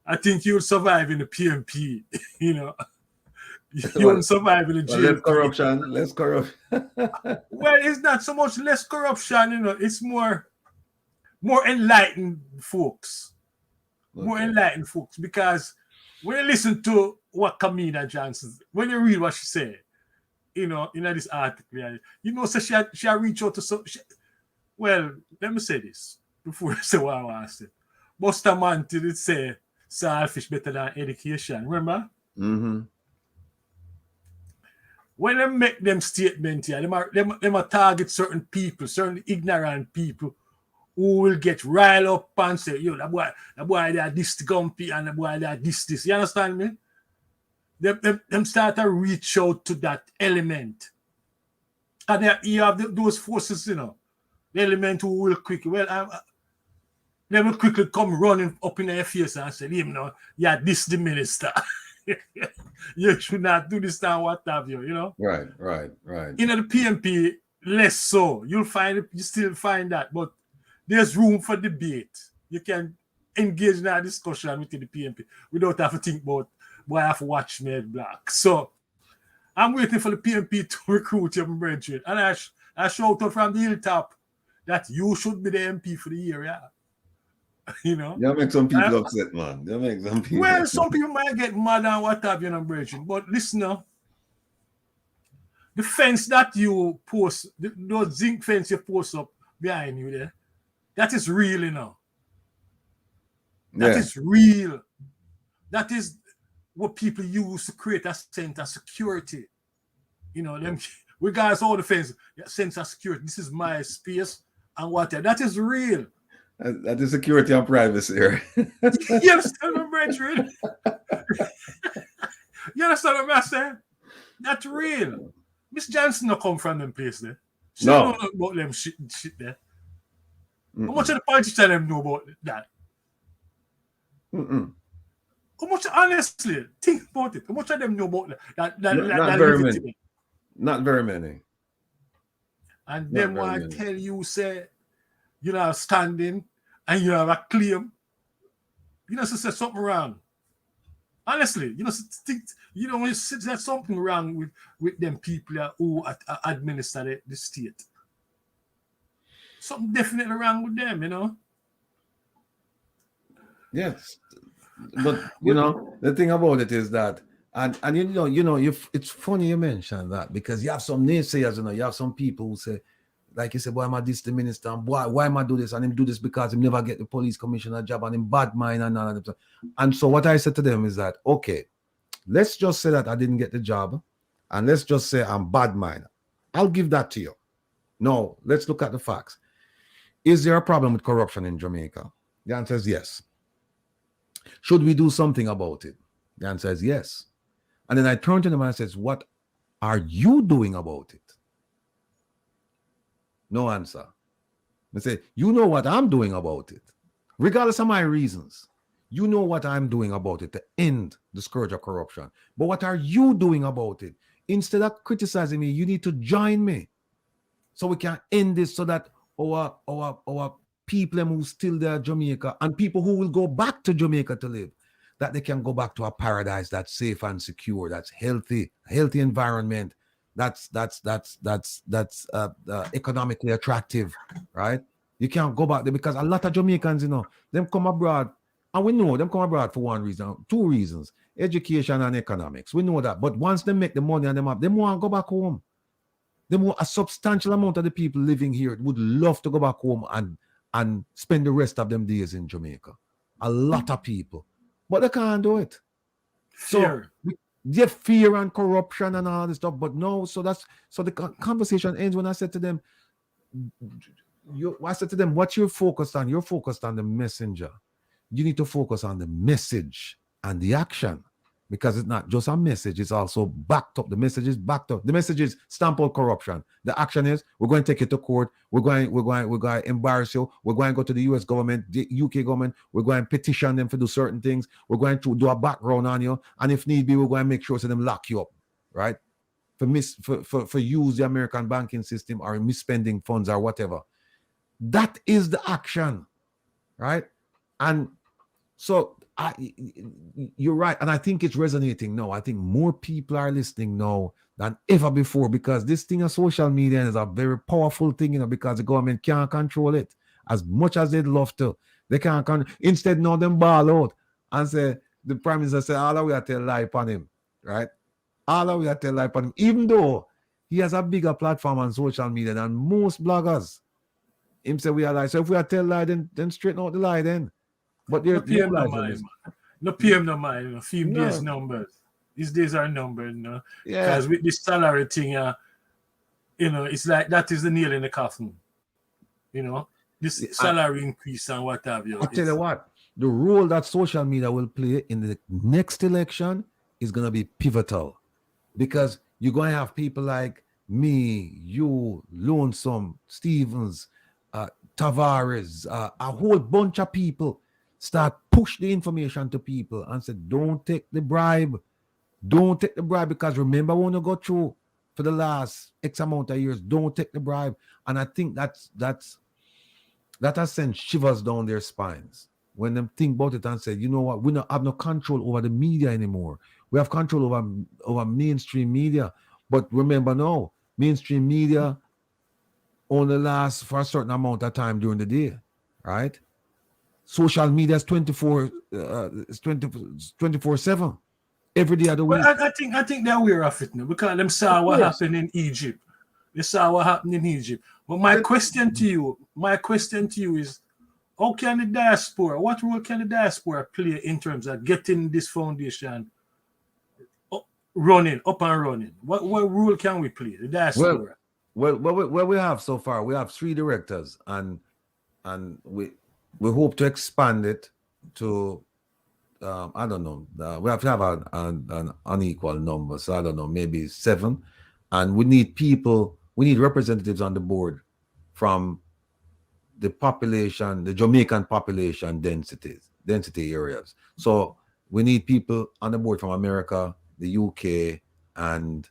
I think you'll survive in the PMP, You won't survive in the jail. Less corruption. Well, it's not so much less corruption, it's more enlightened folks. Okay. More enlightened folks, because when you listen to what Kamina Johnson, when you read what she said, in this article, so she reached out to some. Well, let me say this before I say what I want to say. Bustamante did say selfish better than education. Remember? Mm-hmm. When they make them statement here, they might target certain people, certain ignorant people who will get riled up and say, that boy they are this gumpy and the boy they are this. You understand me? Them start to reach out to that element. And you have those forces, the element who will quickly, they will quickly come running up in their face and say, this the minister. You should not do this now, what have you, Right. The PMP, less so. You still find that, but there's room for debate. You can engage in a discussion within the PMP without having to think about why I have to watch Made Black. So I'm waiting for the PMP to recruit your brethren. And I shout out from the hilltop that you should be the MP for the year, yeah. You make some people upset, man. You make some people upset. Some people might get mad and what have you, brethren. But listen now. The fence that you post, those zinc fence you post up behind you there, that is real, That is real. That is what people use to create a sense of security. Them regardless of all the fence, sense of security. This is my space and whatever. That is real. That is security and privacy here. You understand what I'm saying? You understand what I'm saying? That's real. Miss Johnson not come from them place there. She don't know about them shit there. How much of the politicians them know about that? How much, honestly, think about it. How much of them know about that? Not very many. Not very many. And them want to tell you, say, standing and you have a claim. Say something wrong. Honestly, think, there's something wrong with them people who administer the state. Something definitely wrong with them, Yes. But the thing about it is that, and it's funny you mention that, because you have some naysayers, you have some people who say, like you said, why am I this the minister? And why am I do this? And him do this because he never get the police commissioner job and him bad mind and all of that. And so what I said to them is that, okay, let's just say that I didn't get the job, and let's just say I'm bad mind. I'll give that to you. No, let's look at the facts. Is there a problem with corruption in Jamaica? The answer is yes. Should we do something about it? The answer is yes. And then I turn to them and I says, what are you doing about it? No answer. I say, you know what I'm doing about it, regardless of my reasons. You know what I'm doing about it to end the scourge of corruption. But what are you doing about it? Instead of criticizing me, you need to join me so we can end this, so that our people who still there Jamaica, and people who will go back to Jamaica to live, that they can go back to a paradise that's safe and secure, that's healthy environment, that's economically attractive, right? You can't go back there because a lot of Jamaicans, them come abroad, and we know them come abroad for one reason, two reasons: education and economics. We know that, but once they make the money and them want to go back home. A substantial amount of the people living here would love to go back home and spend the rest of them days in Jamaica. A lot of people, but they can't do it. Fear. So fear and corruption and all this stuff. But no, so the conversation ends when I said to them, what you're focused on? You're focused on the messenger. You need to focus on the message and the action. Because it's not just a message, it's also backed up. The message is backed up. The message is stamp out corruption. The action is we're going to take you to court. We're going to embarrass you. We're going to go to the US government, the UK government. We're going to petition them to do certain things. We're going to do a background on you, and if need be, we're going to make sure so them lock you up, right? For use the American banking system or misspending funds or whatever. That is the action, right? And so you're right, and I think it's resonating now. I think more people are listening now than ever before, because this thing of social media is a very powerful thing, because the government can't control it as much as they'd love to. They can't instead now them ball out and say, the Prime Minister say, all we have to lie upon him, right? All we have to lie upon him, even though he has a bigger platform on social media than most bloggers. Him say we are lie. So if we are tell lie, then straighten out the lie then. But no PM no mind. No PM no mind. Few days numbers. These days are numbered, because with this salary thing, it's like that is the nail in the coffin. This salary increase and what have you. I tell you what, the role that social media will play in the next election is going to be pivotal, because you're going to have people like me, you, Lonesome, Stevens, Tavares, a whole bunch of people start push the information to people and say, don't take the bribe. Don't take the bribe, because remember when you go through for the last X amount of years, don't take the bribe. And I think that has sent shivers down their spines when them think about it and say, you know what, we don't have no control over the media anymore. We have control over mainstream media. But remember now, mainstream media only lasts for a certain amount of time during the day, right? Social media is 24/7 every day of the week. Well, I think they're aware of it now, because them saw what happened in Egypt. They saw what happened in Egypt. But my question to you is, how can the diaspora, what role can the diaspora play in terms of getting this foundation up and running? What role can we play, the diaspora? Well, we have so far, we have 3 directors, and we hope to expand it to, I don't know, we have to have an unequal number, so I don't know, maybe 7. And we need representatives on the board from the population, the Jamaican population density areas. So we need people on the board from America, the UK, and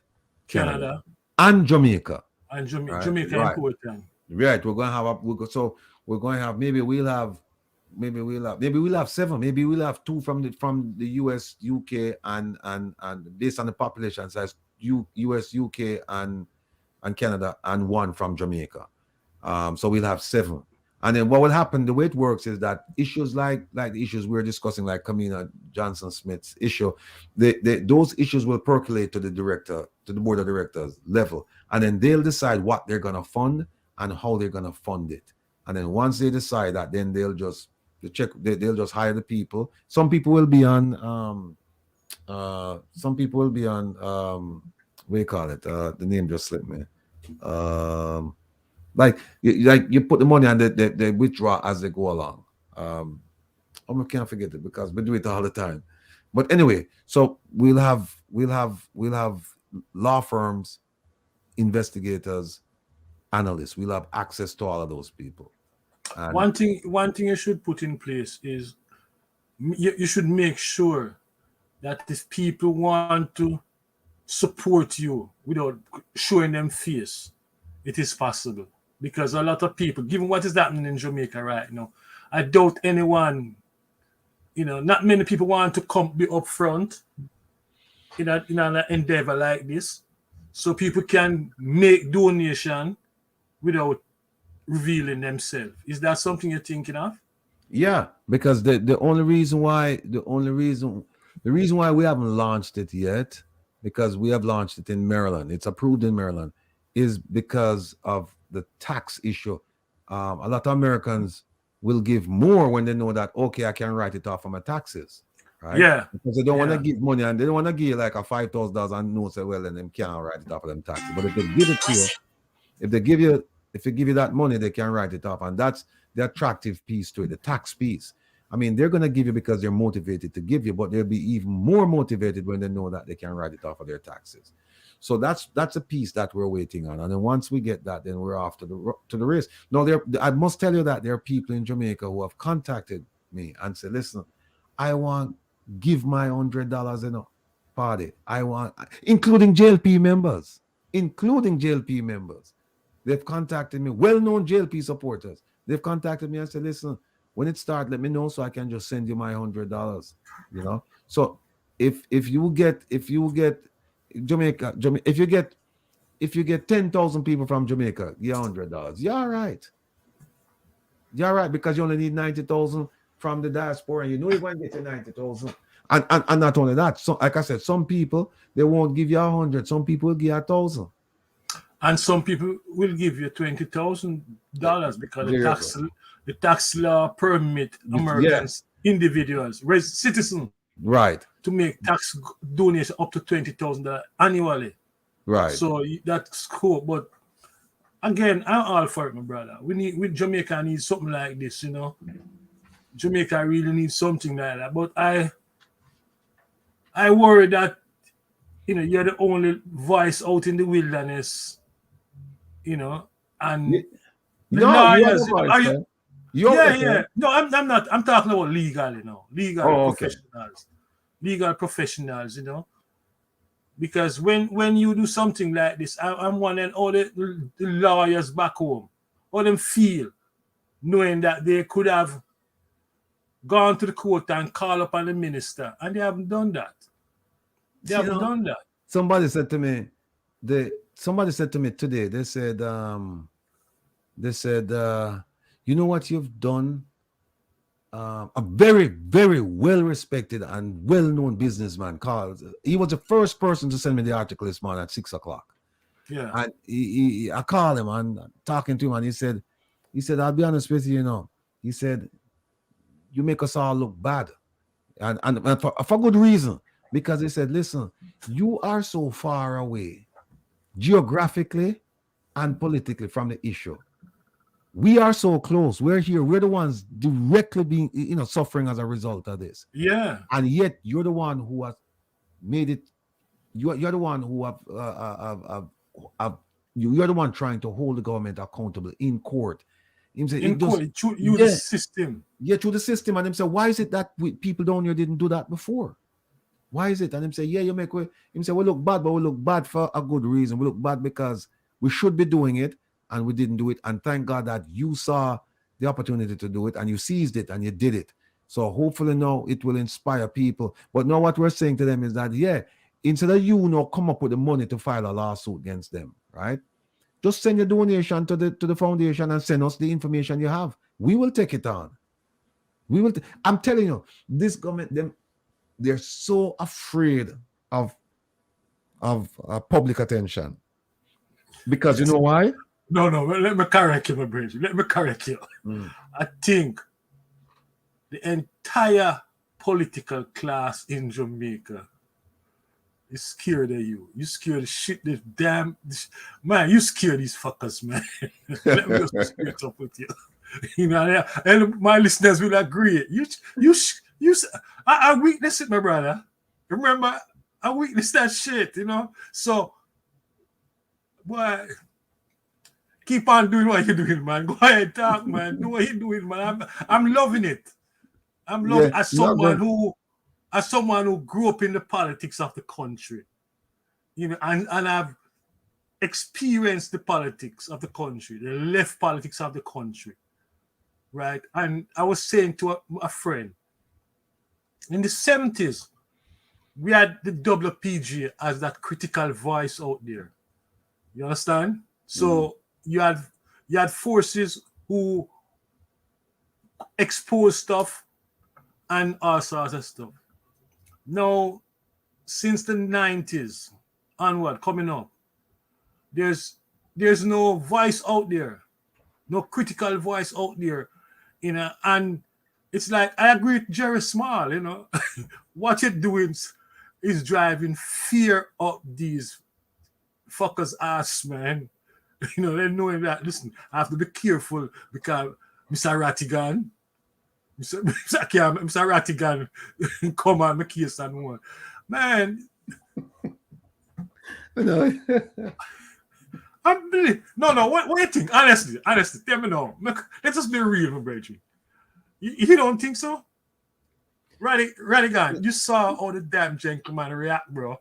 Canada, and Jamaica. And Jamaica important. Right, we're going to have maybe we'll have 7. Maybe we'll have 2 from the US, UK, and based on the population size, US, UK, and Canada, and 1 from Jamaica. So we'll have 7. And then what will happen, the way it works is that issues like the issues we're discussing, like Kamina Johnson-Smith's issue, those issues will percolate to the board of directors level, and then they'll decide what they're going to fund and how they're going to fund it. And then once they decide that, then they'll just hire the people. Some people will be on what do you call it? The name just slipped me. Like you put the money and they withdraw as they go along. I can't forget it because we do it all the time. But anyway, so we'll have law firms, investigators, analysts. We'll have access to all of those people. And one thing you should put in place is you should make sure that if people want to support you without showing them face, it is possible. Because a lot of people, given what is happening in Jamaica right now, I doubt anyone, not many people want to come be upfront in an endeavor like this, so people can make donation without revealing themselves. Is that something you're thinking of? Yeah, because the only reason why the reason why we haven't launched it yet, because we have launched it in Maryland, it's approved in Maryland, is because of the tax issue. A lot of Americans will give more when they know that, okay, I can write it off of my taxes, right? Yeah. Because they don't want to Yeah. give money, and they don't want to give like a $5,000 and know say, well, then them can't write it off of them taxes. But if they give it to you, if they give you that money, they can write it off, and that's the attractive piece to it, the tax piece. I mean, they're going to give you because they're motivated to give you, but they'll be even more motivated when they know that they can write it off of their taxes. So that's a piece that we're waiting on, and then once we get that, then we're off to the race. Now, I must tell you that there are people in Jamaica who have contacted me and said, "Listen, I want give my $100 in a party. I want," including JLP members, They've contacted me, well-known JLP supporters. They've contacted me and said, "Listen, when it starts, let me know so I can just send you my $100." So if you get Jamaica, if you get 10,000 people from Jamaica, you're $100. You're all right. You're all right, because you only need 90,000 from the diaspora, and you're going to get your 90,000. And not only that, so like I said, some people they won't give you 100. Some people will give you 1,000. And some people will give you $20,000 because the tax law permit Americans, individuals, citizens, right, to make tax donation up to $20,000 annually. Right. So that's cool. But again, I'm all for it, my brother. Jamaica needs something like this, Jamaica really needs something like that. But I worry that you're the only voice out in the wilderness, and the lawyers. Yeah. No, I'm not. I'm talking about legal, legal professionals, legal professionals, because when you do something like this, I'm wondering all the lawyers back home, how them feel, knowing that they could have gone to the court and call upon the minister, and they haven't done that. They haven't done that. Somebody said to me today, they said, you know what you've done? A very, very well-respected and well-known businessman called. He was the first person to send me the article this morning at 6:00. Yeah. And I called him and talking to him, and he said, "I'll be honest with you, He said, "You make us all look bad, and for good reason." Because he said, "Listen, you are so far away geographically and politically from the issue. We are so close. We're here. We're the ones directly being, suffering as a result of this. Yeah. And yet you're the one who has made it. You're the one who you're the one trying to hold the government accountable in court." Through the system. Yeah, through the system. And him say, why is it that people down here didn't do that before? Why is it? And him say, yeah, you make way. Him say, we look bad, but we look bad for a good reason. We look bad because we should be doing it and we didn't do it. And thank God that you saw the opportunity to do it and you seized it and you did it. So hopefully now it will inspire people. But now what we're saying to them is that, instead of come up with the money to file a lawsuit against them, right? Just send your donation to the foundation and send us the information you have. We will take it on. I'm telling you, this government, they're so afraid of public attention. Because you know why? No, let me correct you, my brother. Let me correct you. I think the entire political class in Jamaica is scared of you. You scared of shit. Man, you scared these fuckers, man. Let me just be straight up with you. And my listeners will agree. I witness it, my brother. Remember, I witness that shit, So, boy, keep on doing what you're doing, man. Go ahead, talk, man. Do what you're doing, man. I'm loving it. I'm loved Yeah, as someone who grew up in the politics of the country, and I've experienced the politics of the country, the left politics of the country, right? And I was saying to a friend, in the 70s, we had the WPG as that critical voice out there. You understand? So you had forces who expose stuff and all sorts of stuff. Now, since the 90s onward, coming up, there's no voice out there, no critical voice out there, and it's like I agree with Jerry Small, what you're doing is driving fear up these fuckers' ass, man. They knowing that, listen, I have to be careful because Mr. Rattigan, Mr. Rattigan come on my case and one. Man. No. No, what do you think? Honestly, tell me now. Let's just be real, my brother. You don't think so? Rattigan, you saw how the damn gentleman react, bro.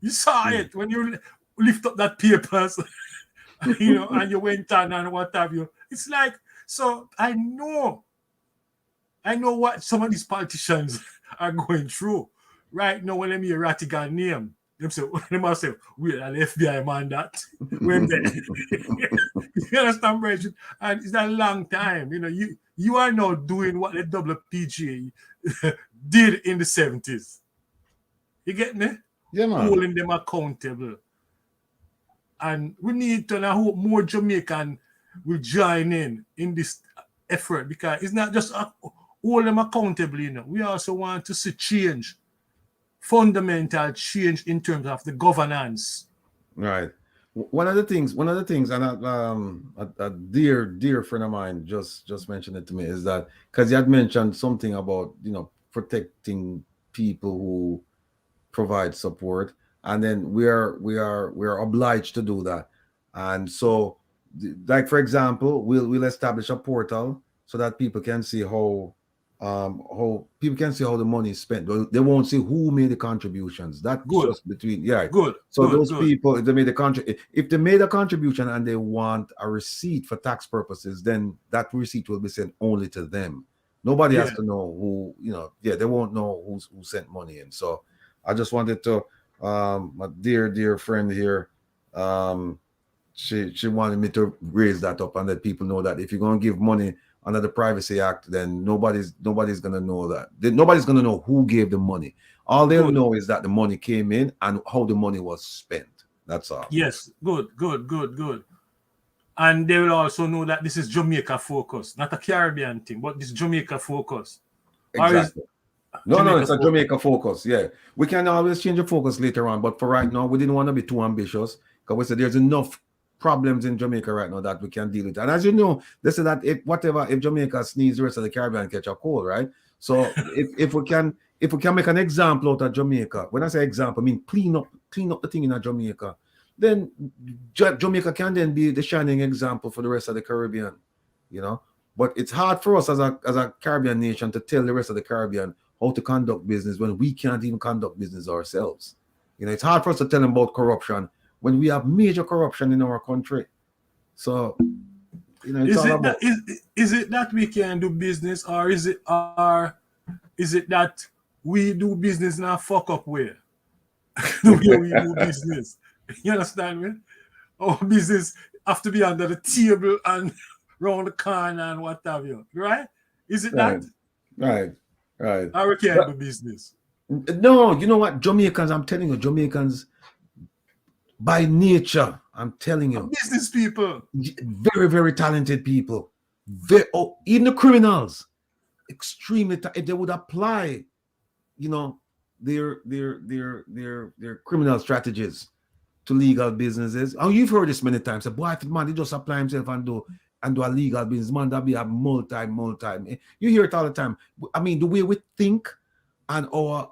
You saw it when you lift up that papers, and you went on and what have you. It's like, so I know what some of these politicians are going through right now. When they hear Rattigan name, they must say, "We're an FBI man that." When you understand, Bridget? And it's a long time. You are now doing what the WPGA did in the 70s. You get me? Yeah, man. Holding them accountable. And we need to know more Jamaican will join in this effort, because it's not just hold them accountable. We also want to see change, fundamental change in terms of the governance. Right. One of the things, and a dear friend of mine just mentioned it to me, is that because he had mentioned something about protecting people who provide support, and then we are obliged to do that. And so, like, for example, we'll establish a portal so that people can see how the money is spent. They won't see who made the contributions. That's good. Just between good. So good, those good. people, if they made a contribution and they want a receipt for tax purposes, then that receipt will be sent only to them. Nobody has to know who. They won't know who sent money in. So I just wanted to, my dear friend here, she wanted me to raise that up and let people know that if you're going to give money under the Privacy Act, then nobody's going to know that. Nobody's going to know who gave the money. All they'll know is that the money came in and how the money was spent. That's all. Yes, good. And they will also know that this is Jamaica focus, not a Caribbean thing, but this Jamaica focus. Exactly. No, it's a Jamaica focus. Yeah, we can always change the focus later on, but for right now, we didn't want to be too ambitious because we said there's enough problems in Jamaica right now that we can deal with. And as you know, they say that if Jamaica sneezes, the rest of the Caribbean catch a cold, right? So if we can make an example out of Jamaica, when I say example, I mean clean up the thing in Jamaica, then Jamaica can then be the shining example for the rest of the Caribbean, But it's hard for us as a Caribbean nation to tell the rest of the Caribbean how to conduct business when we can't even conduct business ourselves. It's hard for us to tell them about corruption when we have major corruption in our country. So, it's is it that we can do business, or is it that we do business in a fuck up way? The way we do business. You understand me? Our business have to be under the table and round the corner and what have you, right? Is it that? Right. Or we can't do business? No, you know what? Jamaicans, I'm telling you, Jamaicans, by nature, I'm telling you, business people, very, very talented people. Even the criminals, extremely. If they would apply, their criminal strategies to legal businesses. And you've heard this many times. Boy, if man, he just apply himself and do a legal business, man, that be a multi. You hear it all the time. I mean, the way we think and our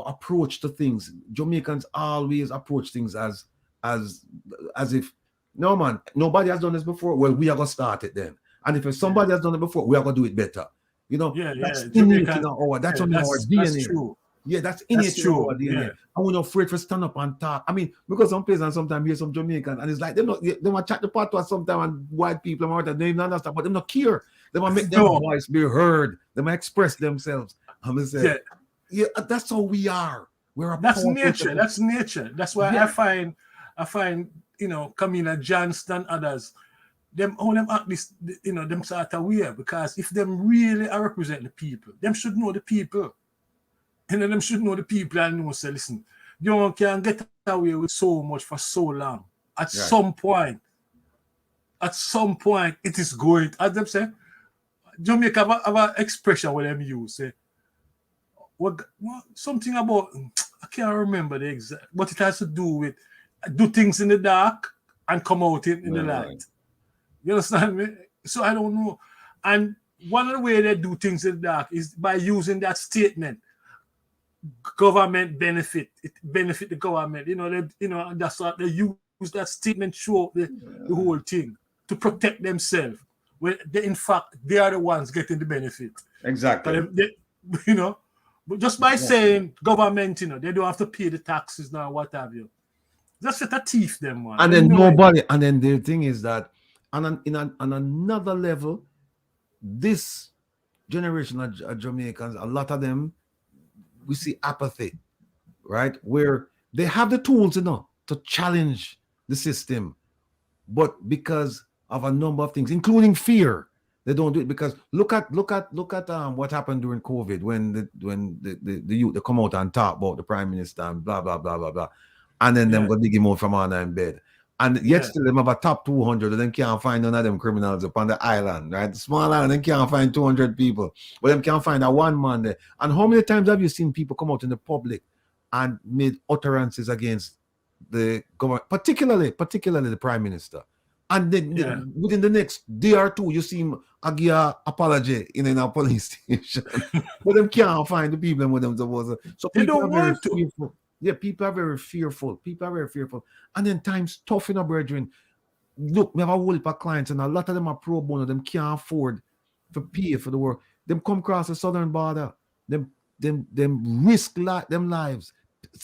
approach to things, Jamaicans always approach things as if, no man, nobody has done this before. Well, we are gonna start it then. And if somebody has done it before, we are gonna do it better. You know, Yeah, that's yeah. innate in Jamaican. our, that's Yeah, on our that's DNA. true. Yeah, that's That's innate in true. our DNA. Yeah. And we're not afraid to stand up and talk. I mean, because some places and sometimes hear some Jamaican and it's like they might chat the part to us sometimes and white people and they don't understand, but they don't care. They might make their No. voice be heard. They might express themselves. I'm gonna say, Yeah. that's how we are. We're a That's powerful nature. people. That's nature. That's why Yeah. I find, Camila Johnston and others, them all them act this, them sort of weird, because if them really are represent the people, them should know the people. Them should know the people and know, say, listen, you can get away with so much for so long. At some point, it is going, as them say, Jamaica have an expression where them use, say, something about, I can't remember the exact, but it has to do with do things in the dark and come out in the light. Right. You understand me? So I don't know. And one of the way they do things in the dark is by using that statement, government benefit. It benefit the government. That's what they use that statement throughout the whole thing to protect themselves. When in fact they are the ones getting the benefit. Exactly. But just by saying government, they don't have to pay the taxes now, what have you. Just set a thief them one. And then nobody. And then the thing is that on another level, this generation of Jamaicans, a lot of them, we see apathy, right? Where they have the tools, to challenge the system, but because of a number of things, including fear, they don't do it. Because look at what happened during COVID when the youth they come out and talk about the prime minister and blah blah blah blah blah, and then them go dig him out from under in bed. And yet still them have a top 200, and them can't find none of them criminals upon the island, right? The small island, them can't find 200 people, but them can't find a one man there. And how many times have you seen people come out in the public and made utterances against the government, particularly the prime minister? And then within the next day or two, you see him give an apology in a police station. But them can't find the people with them supposed to. So they people don't are very want to. fearful. Yeah, people are very fearful. And then times tough, brethren. Look, we have a whole heap of clients, and a lot of them are pro bono. Them can't afford to pay for the work. Them come across the southern border. Them risk them lives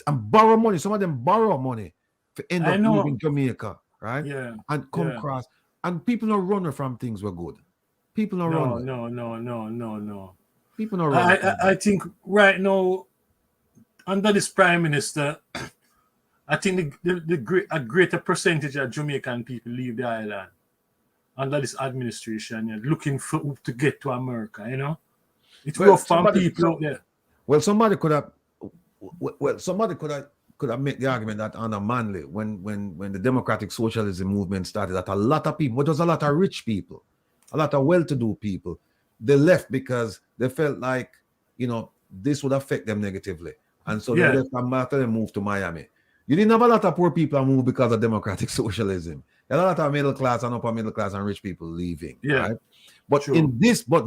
and borrow money. Some of them borrow money to end up leaving Jamaica, right? Yeah. And come across. And people don't run from things were good. People don't run. No. People don't run. I think right now, under this prime minister, I think a greater percentage of Jamaican people leave the island under this administration, looking to get to America. It's rough for people out there. Well, somebody could have made the argument that Anna Manley, when the democratic socialism movement started, that a lot of people, but there was a lot of rich people, a lot of well-to-do people, they left because they felt like, this would affect them negatively. And so they left after they moved to Miami. You didn't have a lot of poor people who moved because of democratic socialism. You had a lot of middle class and upper middle class and rich people leaving. Right? But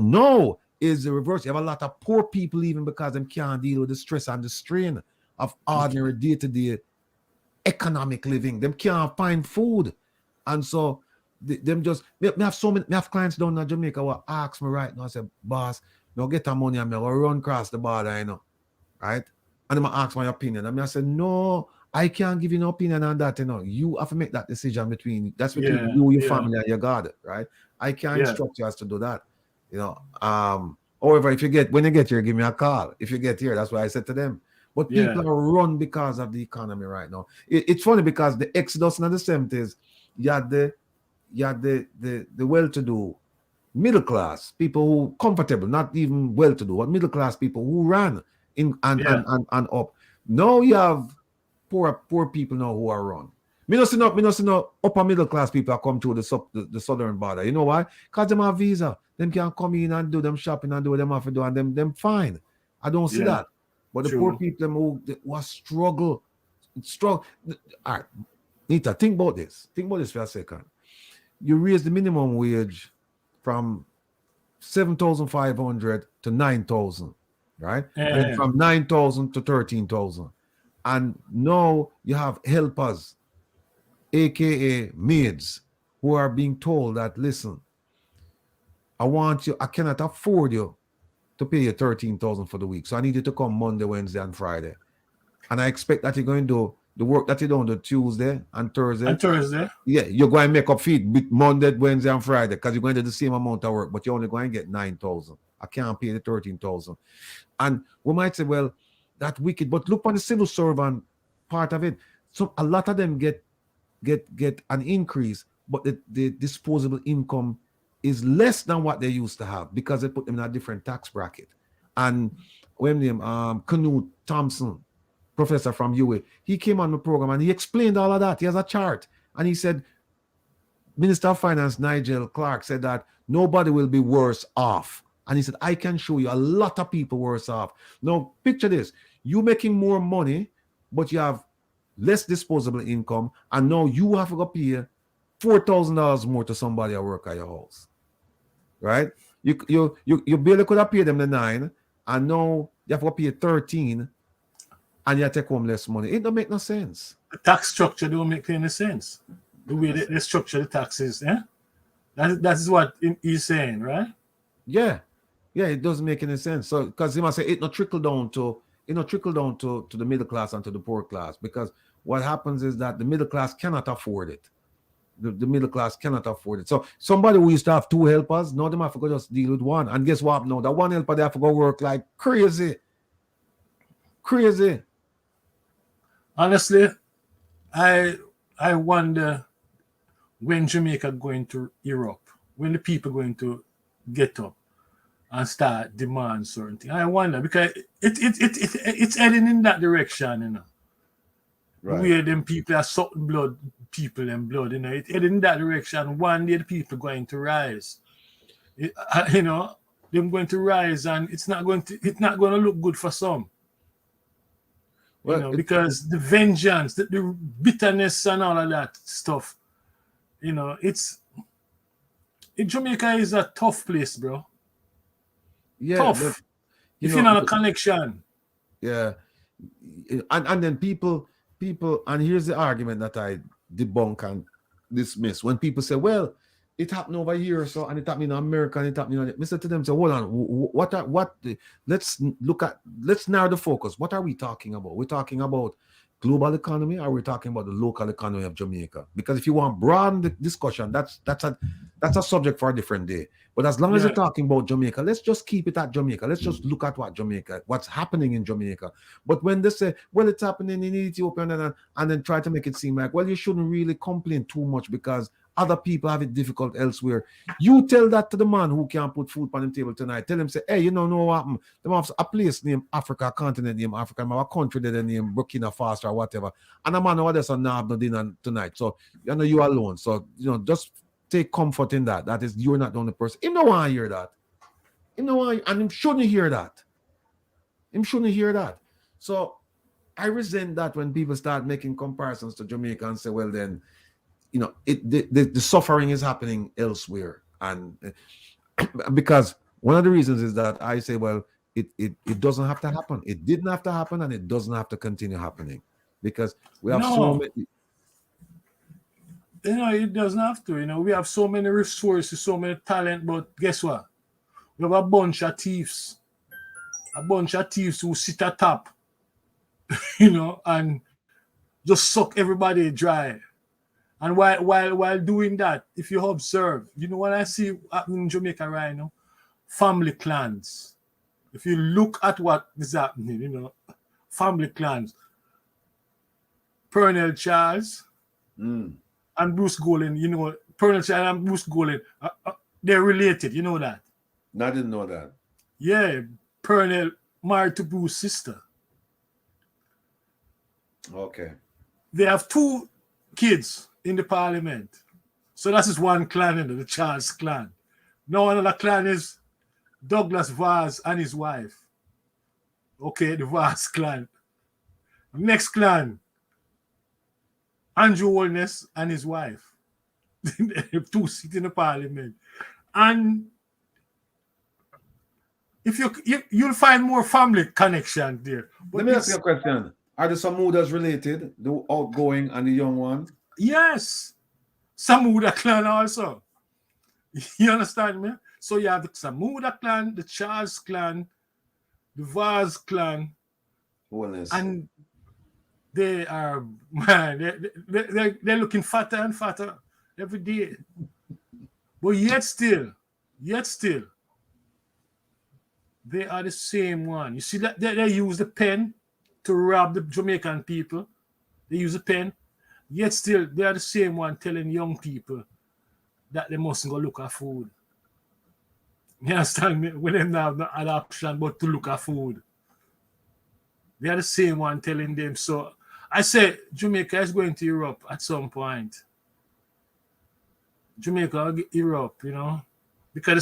no, is the reverse. You have a lot of poor people leaving because they can't deal with the stress and the strain of ordinary day-to-day economic living. Them can't find food. And so them just, me have clients down in Jamaica who ask me right now, I say, boss, no get the money, I'm going to run across the border, right? And them ask my opinion. I say, no, I can't give you no opinion on that, You have to make that decision between you, your family, and your God, right? I can't instruct you as to do that. However, when you get here, give me a call. If you get here, that's what I said to them. But people are run because of the economy right now. It's funny because the exodus in the 70s, you had the well-to-do middle class people who comfortable, not even well-to-do, but middle class people who ran in and up. Now you have poor people now who are run. Me no see no upper middle class people come through the southern border. You know why? Because them have visa. Them can come in and do them shopping and do what them have to do, and them fine. I don't see that. But the poor people who struggle. All right, Nita, think about this. Think about this for a second. You raise the minimum wage from 7,500 to 9,000, right? And then from 9,000 to 13,000. And now you have helpers, aka maids, who are being told that, listen, I cannot afford you to pay you 13,000 for the week. So I need you to come Monday, Wednesday, and Friday. And I expect that you're going to do the work that you don't do Tuesday and Thursday. And Thursday. Yeah, you're going to make up feet Monday, Wednesday, and Friday because you're going to do the same amount of work, but you're only going to get 9,000. I can't pay the 13,000. And we might say, well, that's wicked. But look on the civil servant part of it. So a lot of them get an increase, but the disposable income is less than what they used to have because they put them in a different tax bracket. And when name Knut Thompson, professor from UA, he came on the program and he explained all of that. He has a chart. And he said, Minister of Finance Nigel Clark said that nobody will be worse off. And he said, I can show you a lot of people worse off. Now, picture this. You making more money, but you have less disposable income, and now you have to go pay $4,000 more to somebody at work at your house. Right? You barely could have paid them the 9, and now you have to pay 13, and you take home less money. It don't make no sense. The tax structure don't make any sense. The way they structure the taxes, that is what he's saying, right? Yeah, it doesn't make any sense. So because he must say it not trickle down to the middle class and to the poor class, because what happens is that the middle class cannot afford it. The middle class cannot afford it. So somebody who used to have 2 helpers, now they have to go just deal with 1. And guess what? No, that 1 helper they have to go work like crazy. Honestly, I wonder when Jamaica going to Europe, when the people going to get up and start demand certain things. I wonder because it's heading in that direction, you know. Right. Where them people are sucking blood, people and blood, you know, it's heading in that direction. One day the people going to rise. You know, them going to rise, and it's not going to look good for some. Well, you know, because the vengeance, the bitterness and all of that stuff, you know, Jamaica is a tough place, bro. Yeah, tough. If you're not a connection. Yeah. And then people, and here's the argument that I debunk and dismiss. When people say, well, it happened over here, so, and it happened in America, and it happened in Mr. to them, so hold on, let's narrow the focus. What are we talking about? We're talking about global economy, or we're talking about the local economy of Jamaica? Because if you want broad the discussion, that's a subject for a different day. But as long as you're talking about Jamaica, let's just keep it at Jamaica. Let's just look at what's happening in Jamaica. But when they say, well, it's happening in Ethiopia, and then try to make it seem like, well, you shouldn't really complain too much because other people have it difficult elsewhere. You tell that to the man who can't put food on the table tonight. Tell him, say, hey, you know what happened? They have a place named Africa, a continent named Africa, a country that they name Burkina Faso or whatever. And a man over there not have no dinner tonight. So, you know, you're alone. So, you know, just take comfort in that. That is, you're not the only person. Him don't want to hear that. And him shouldn't hear that. So, I resent that when people start making comparisons to Jamaica and say, well, then, you know, the suffering is happening elsewhere. And because one of the reasons is that I say, well, it doesn't have to happen. It didn't have to happen, and it doesn't have to continue happening. Because we have so many. You know, it doesn't have to. You know, we have so many resources, so many talent, but guess what? We have a bunch of thieves who sit at top, you know, and just suck everybody dry. And while doing that, if you observe, you know what I see happening in Jamaica right now? Family clans. If you look at what is happening, you know, family clans. Pernell Charles and Bruce Golding, you know, Pernell Charles and Bruce Golding, they're related, you know that? I didn't know that. Yeah, Pernell married to Bruce's sister. Okay. They have 2 kids in the parliament. So that is one clan, you know, the Charles clan. Now another clan is Douglas Vaz and his wife. Okay, the Vaz clan. Next clan, Andrew Holness and his wife. 2 sit in the parliament. And if you'll find more family connection there. But let me ask you a question. Are the Samudas related, the outgoing and the young one? Yes. Samuda clan also. You understand me? So you have the Samuda clan, the Charles clan, the Vaz clan, Wellness. and they are, man, they're looking fatter and fatter every day. But yet still, they are the same one. You see that they use the pen to rob the Jamaican people. They use a pen. Yet still, they are the same one telling young people that they mustn't go look at food. You understand me? When they have no other option but to look at food. They are the same one telling them. So I say Jamaica is going to Europe at some point. Jamaica, Europe, you know, because the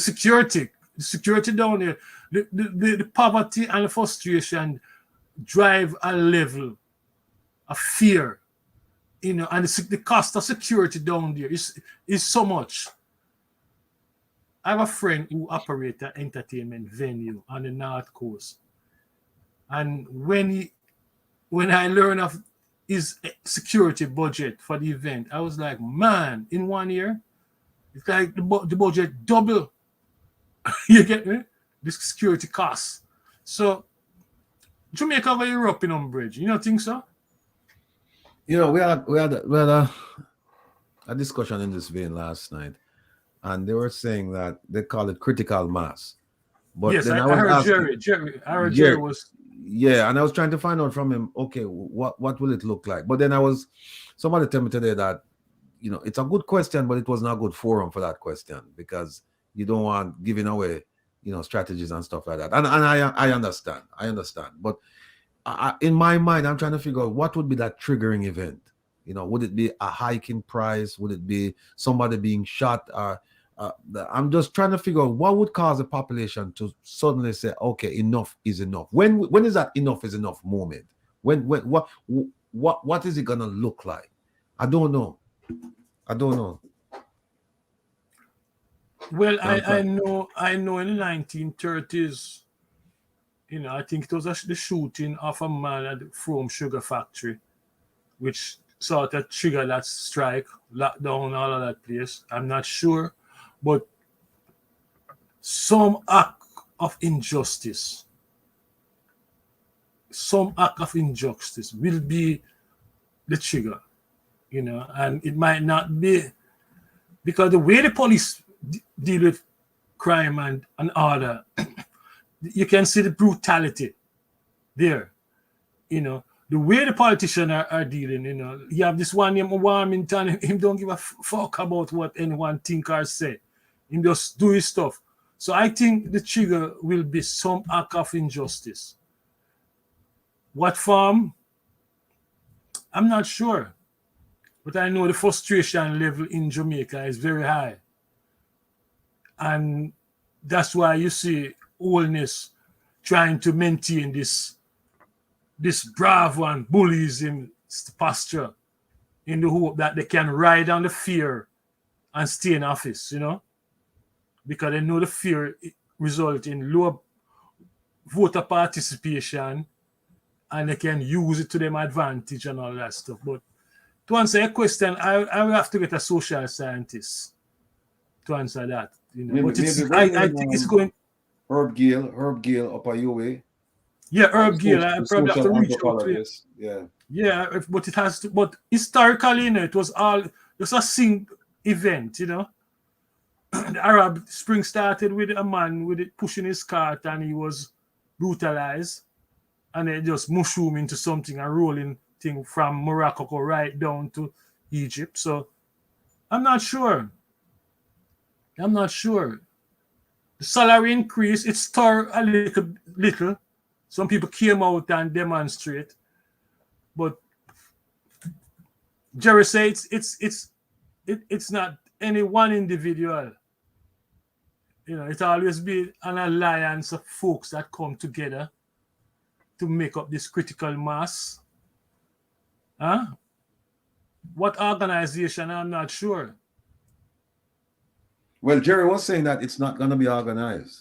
security down there, the poverty and the frustration drive a level of fear, you know, and the cost of security down there is so much. I have a friend who operates an entertainment venue on the North Coast. And when I learned of his security budget for the event, I was like, man, in 1 year, it's like the budget double. You get me? The security costs. So Jamaica over Europe in bridge. You don't think so? You know, we had a discussion in this vein last night, and they were saying that they call it critical mass. But yes, then I was heard asking, Jerry was. Yeah, and I was trying to find out from him, okay, what will it look like? But then somebody told me today that, you know, it's a good question, but it was not a good forum for that question because you don't want giving away, you know, strategies and stuff like that. And I understand. But in my mind, I'm trying to figure out what would be that triggering event. You know, would it be a hike in price? Would it be somebody being shot? I'm just trying to figure out what would cause the population to suddenly say, okay, enough is enough. When is that enough is enough moment? What is it gonna look like? I don't know. Well, I know in the 1930s, you know, I think it was the shooting of a man at the Frome Sugar Factory, which sort of triggered that strike, lockdown, all of that place. I'm not sure, but some act of injustice will be the trigger, you know, and it might not be because the way the police deal with crime and order, you can see the brutality there, you know. The way the politicians are dealing, you know, you have this one named Warmington, him don't give a fuck about what anyone think or say. Him just do his stuff. So I think the trigger will be some act of injustice. What form? I'm not sure. But I know the frustration level in Jamaica is very high. And that's why you see Holness trying to maintain this bravo and bullyism posture in the hope that they can ride on the fear and stay in office, you know, because they know the fear result in low voter participation and they can use it to their advantage and all that stuff. But to answer your question, I will have to get a social scientist to answer that. You know, but I think it's going. Herb Gill up a UA. Yeah, Herb Gill. I probably have to reach out to it. Yeah. Yeah, but it has to. But historically, you know, it was all just a sing event. You know, the Arab Spring started with a man with it pushing his cart and he was brutalized, and they just mushroom into something and rolling thing from Morocco right down to Egypt. So I'm not sure. The salary increase, it stirred a little. Some people came out and demonstrate. But Jerry says it's not any one individual. You know, it always be an alliance of folks that come together to make up this critical mass. Huh? What organization? I'm not sure. Well, Jerry was saying that it's not going to be organized.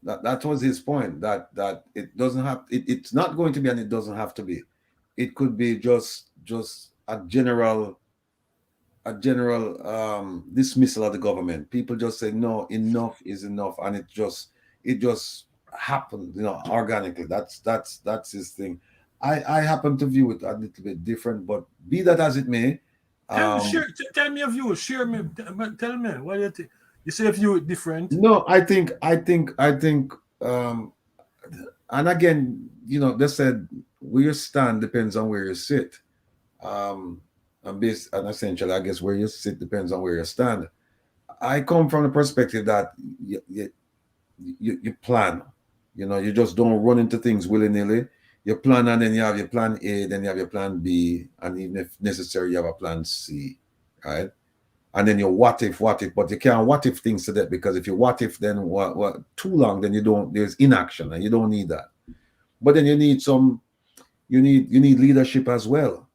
That was his point. That it doesn't have. It's not going to be, and it doesn't have to be. It could be just a general a general dismissal of the government. People just say no, enough is enough, and it just happened, organically. That's his thing. I happen to view it a little bit different, but be that as it may. Tell me your view. Share me. Tell me what you think. You say view it different. No, I think, and again, they said where you stand depends on where you sit. And essentially, I guess where you sit depends on where you stand. I come from the perspective that you plan. You just don't run into things willy-nilly. You plan, and then you have your plan A, then you have your plan B, and even if necessary, you have a plan C, right? And then you what if, but you can't what if things to that, because if you what if, then what too long, then there's inaction, and you don't need that. But then you need leadership as well.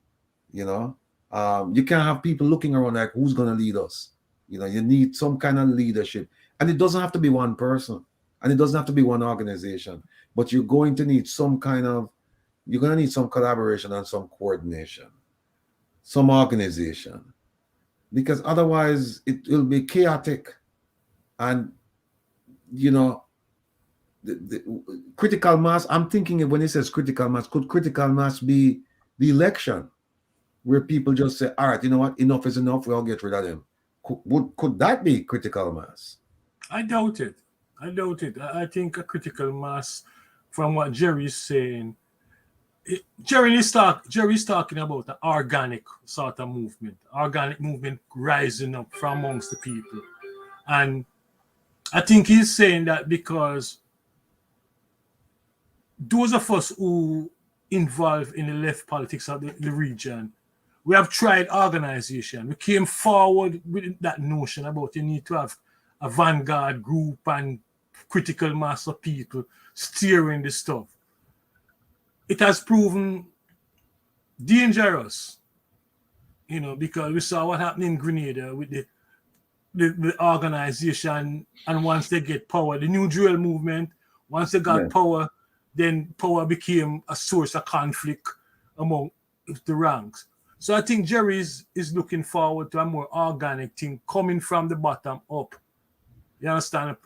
You can't have people looking around like, who's going to lead us? You need some kind of leadership, and it doesn't have to be one person, and it doesn't have to be one organization, but you're going to need some collaboration and some coordination, some organization, because otherwise it will be chaotic. And the critical mass, I'm thinking when it says critical mass, could critical mass be the election, where people just say, all right, you know what, enough is enough, we'll get rid of them? Could that be critical mass? I doubt it. I think a critical mass, from what Jerry's saying, Jerry's talking about an organic sort of movement rising up from amongst the people. And I think he's saying that because those of us who involved in the left politics of the region, we have tried organization. We came forward with that notion about you need to have a vanguard group and critical mass of people steering the stuff. It has proven dangerous, because we saw what happened in Grenada with the organization, and once they get power, the New Drill movement, once they got power, then power became a source of conflict among the ranks. So I think Jerry is looking forward to a more organic thing coming from the bottom up. You understand?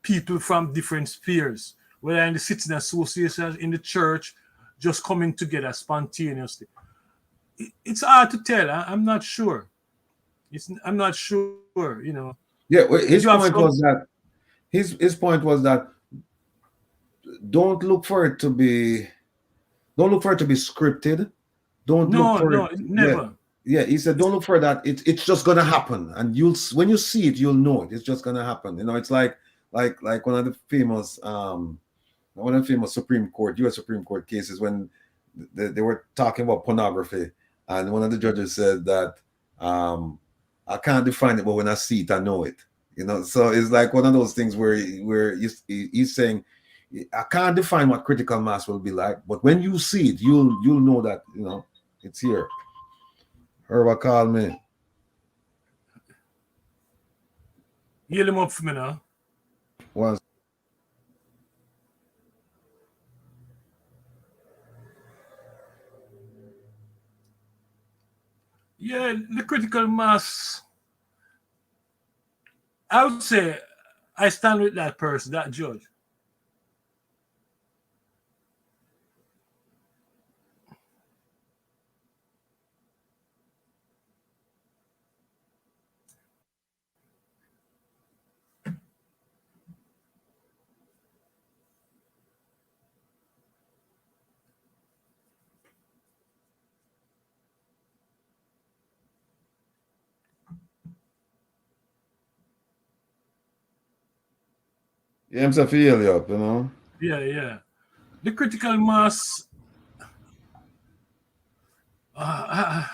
People from different spheres, whether in the citizen associations, in the church, just coming together spontaneously. It's hard to tell. I'm not sure. I'm not sure. Yeah, his point was that don't look for it to be scripted. Never. Yeah, he said don't look for that. It's just gonna happen, and when you see it, you'll know it. It's just gonna happen. It's like one of the famous Supreme Court, U.S. Supreme Court cases when they were talking about pornography, and one of the judges said that I can't define it, but when I see it, I know it. So it's like one of those things where he's saying, I can't define what critical mass will be like, but when you see it, you'll know that it's here. Herba call me. Yell him up for me now. Once. Yeah, the critical mass, I would say I stand with that person, that judge. Yeah, I'm feel you up, Yeah. The critical mass, I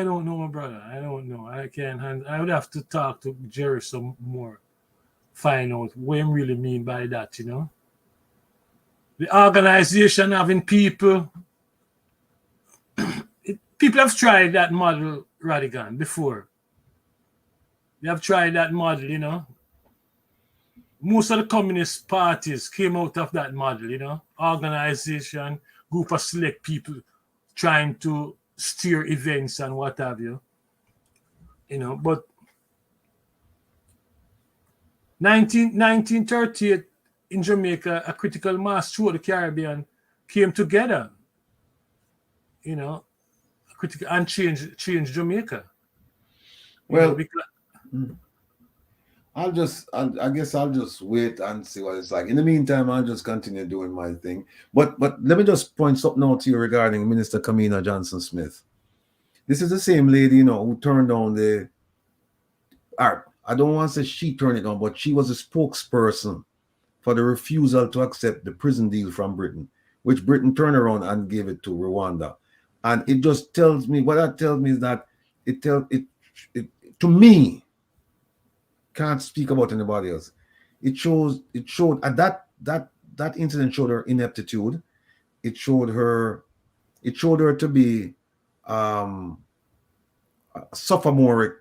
don't know, my brother. I don't know. I can't. I would have to talk to Jerry some more, find out what he really mean by that. The organization having people. People have tried that model, Radigan, before. They have tried that model, Most of the communist parties came out of that model, Organization, group of select people trying to steer events and what have you. But 1938 in Jamaica, a critical mass throughout the Caribbean came together, critical and changed Jamaica. Because I guess I'll just wait and see what it's like. In the meantime, I'll just continue doing my thing. But let me just point something out to you regarding Minister Kamina Johnson-Smith. This is the same lady, who turned down the art. I don't want to say she turned it down, but she was a spokesperson for the refusal to accept the prison deal from Britain, which Britain turned around and gave it to Rwanda. And it just tells me, what that tells me is that it to me, can't speak about anybody else. It showed that incident showed her ineptitude. It showed her to be a sophomoric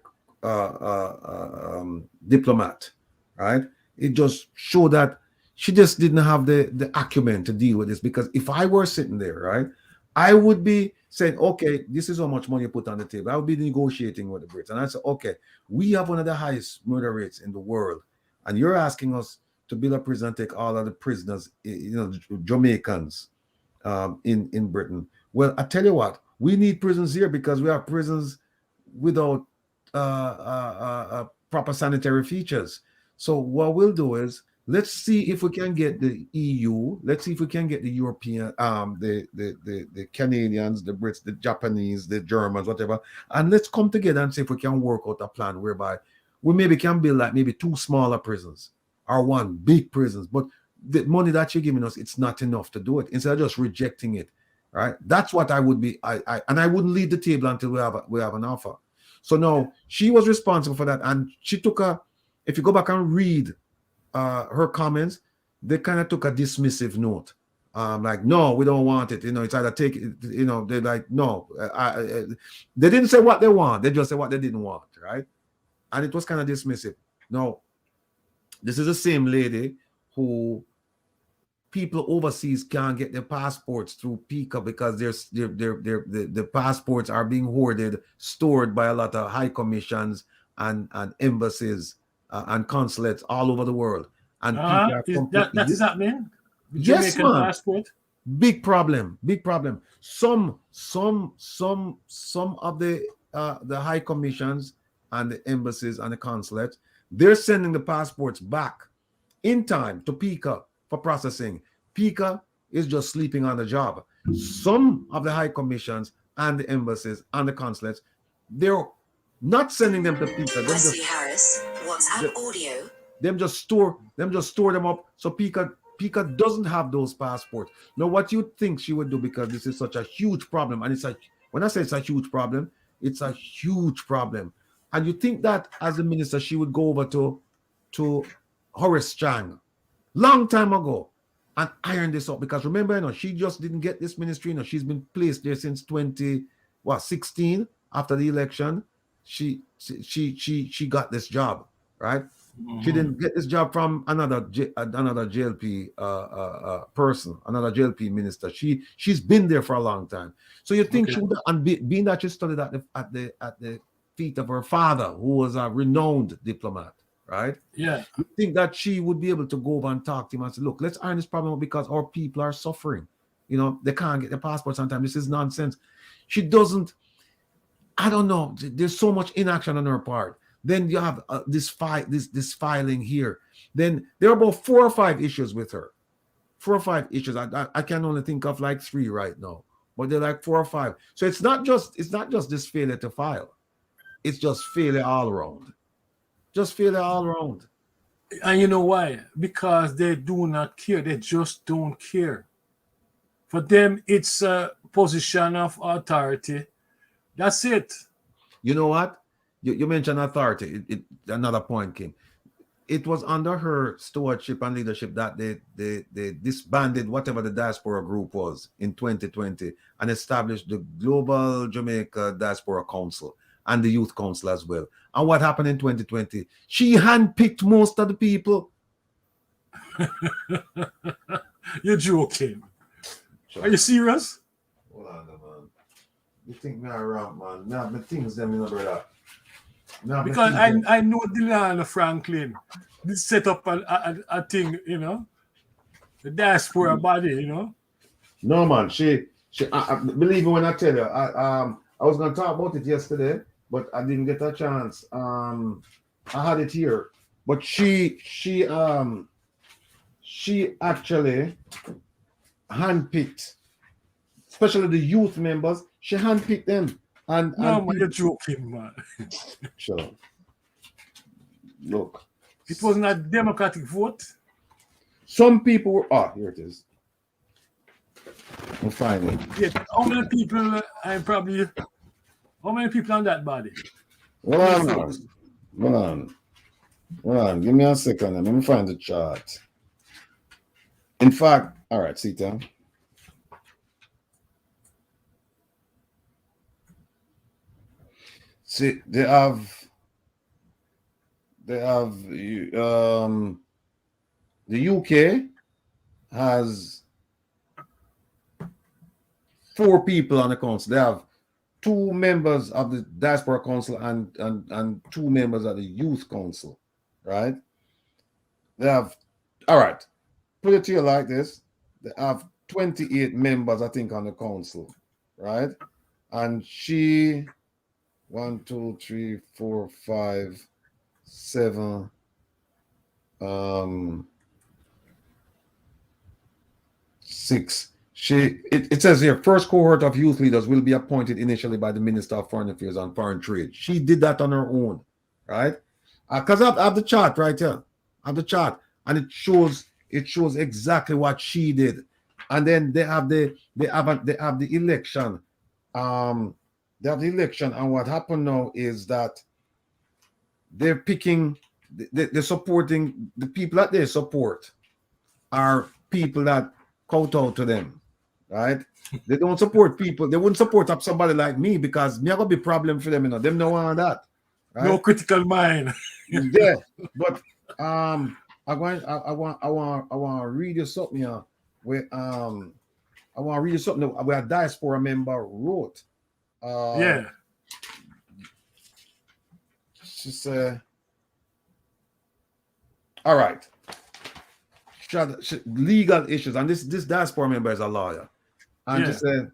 diplomat, right? It just showed that she just didn't have the acumen to deal with this. Because if I were sitting there, right, I would be saying, okay, this is how much money you put on the table. I would be negotiating with the Brits. And I said, okay, we have one of the highest murder rates in the world. And you're asking us to build a prison and take all of the prisoners, Jamaicans in Britain. Well, I tell you what, we need prisons here because we have prisons without proper sanitary features. So what we'll do is, let's see if we can get the EU. Let's see if we can get the European, the Canadians, the Brits, the Japanese, the Germans, whatever, and let's come together and see if we can work out a plan whereby we maybe can build like maybe 2 smaller prisons or 1 big prisons. But the money that you're giving us, it's not enough to do it. Instead of just rejecting it, right? That's what I would be. I wouldn't leave the table until we have an offer. So no, she was responsible for that, and she took if you go back and read her comments, they kind of took a dismissive note. Like, no, we don't want it. It's either take it, they're like, no. They didn't say what they want. They just said what they didn't want, right? And it was kind of dismissive. No, this is the same lady who people overseas can't get their passports through PICA because the passports are being hoarded, stored by a lot of high commissions and embassies and consulates all over the worm. And that is happening? Yes, man. Passport? Big problem. Some of the high commissions and the embassies and the consulates, they're sending the passports back in time to PICA for processing. PICA is just sleeping on the job. Some of the high commissions and the embassies and the consulates, they're not sending them to PICA. Wesley Harris, WhatsApp audio. Them just store them up. So PICA doesn't have those passports. Now, what you think she would do, because this is such a huge problem, and it's like, when I say it's a huge problem, it's a huge problem. And you think that as a minister, she would go over to Horace Chang long time ago and iron this up, because remember, she just didn't get this ministry. She's been placed there since 2016 after the election. She got this job, right? Mm-hmm. She didn't get this job from another JLP person, another JLP minister. She's been there for a long time. So you think she would, and being that she studied at the feet of her father, who was a renowned diplomat, right? Yeah. You think that she would be able to go over and talk to him and say, look, let's iron this problem because our people are suffering. They can't get their passports on time. This is nonsense. She doesn't. I don't know. There's so much inaction on her part. Then you have this filing here. Then there are about 4 or 5 issues with her. 4 or 5 issues. I can only think of like 3 right now, but they're like 4 or 5. So it's not just this failure to file. It's just failure all around. Just failure all around. And you know why? Because they do not care. They just don't care. For them, it's a position of authority. That's it. You know what? You mentioned authority. Another point came. It was under her stewardship and leadership that they disbanded whatever the Diaspora group was in 2020 and established the Global Jamaica Diaspora Council and the Youth Council as well. And what happened in 2020? She handpicked most of the people. You're joking. Sure. Are you serious? Hold on, man. You think me around, man? Nah, my things them, brother. No, Because but see, I know Delano Franklin did set up a thing, you know, the diaspora body, you know. no man, I believe me when I tell you, I was gonna talk about it yesterday, but I didn't get a chance. I had it here, but she actually handpicked, especially the youth members. She handpicked them, No, and man, you're people, joking, man. sure, look, It wasn't a democratic vote. some people were. Oh, here it is. I'm finding it. Yeah, how many people? How many people on that body? Hold How many on, folks? hold on, hold on. Give me a second. Let me find the chart. In fact, all right, see Tom. See, they have the UK has 4 people on the council. They have 2 members of the Diaspora Council and 2 members of the Youth Council, right? They have, all right, put it to you like this. They have 28 members, I think, on the council, right? And she 1, 2, 3, 4, 5, 7 6. It says here, first cohort of youth leaders will be appointed initially by the Minister of Foreign Affairs and Foreign Trade. She did that on her own, right? Because I have the chart right here. I have the chart, and it shows exactly what she did. And then they have the election. They have the election, and what happened now is that they're picking, they're supporting the people that they support are people that kowtow to them, right? They don't support people. They wouldn't support up somebody like me because me gonna be problem for them, you know. Them no want that, right? No critical mind. Yeah, but I want to read you something here. Where I want to read you something where a diaspora member wrote. Yeah. She said, "All right, legal issues," and this diaspora member is a lawyer, and Yeah. she said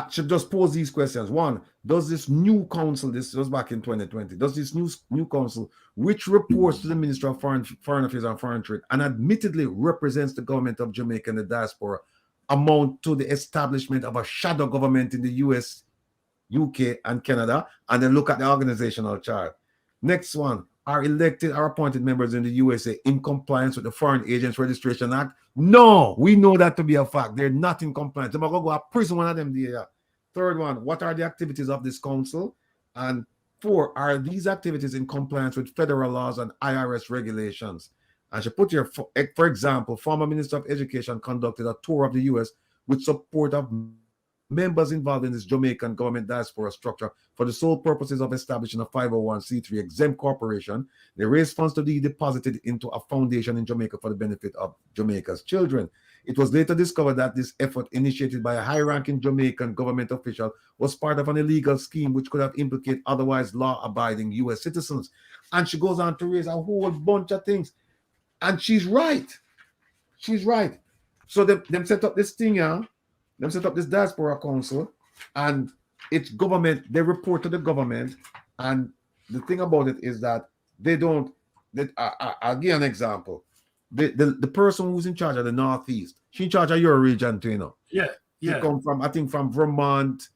she just pose these questions. One, does this new council, this was back in 2020, does this new council, which reports to the Minister of Foreign Affairs and Foreign Trade and admittedly represents the government of Jamaica and the diaspora, amount to the establishment of a shadow government in the US, UK, and Canada? And then look at the organizational chart. Next one, are elected or appointed members in the USA in compliance with the Foreign Agents Registration Act? No, we know that to be a fact. They're not in compliance. They're going to go to prison, one of them there. Third one, what are the activities of this council? And 4, are these activities in compliance with federal laws and IRS regulations? And she put here, for example, former Minister of Education conducted a tour of the US with support of members involved in this Jamaican government diaspora structure for the sole purposes of establishing a 501c3 exempt corporation. They raised funds to be deposited into a foundation in Jamaica for the benefit of Jamaica's children. It was later discovered that this effort, initiated by a high-ranking Jamaican government official, was part of an illegal scheme which could have implicated otherwise law-abiding U.S. citizens. And she goes on to raise a whole bunch of things. And she's right. She's right. So them set up this thing, yeah. Them set up this diaspora council, and it's government. They report to the government, and the thing about it is that they don't. I'll give you an example. The person who's in charge of the Northeast, she's in charge of your region too, you know. Yeah. She come from, I think, from Vermont,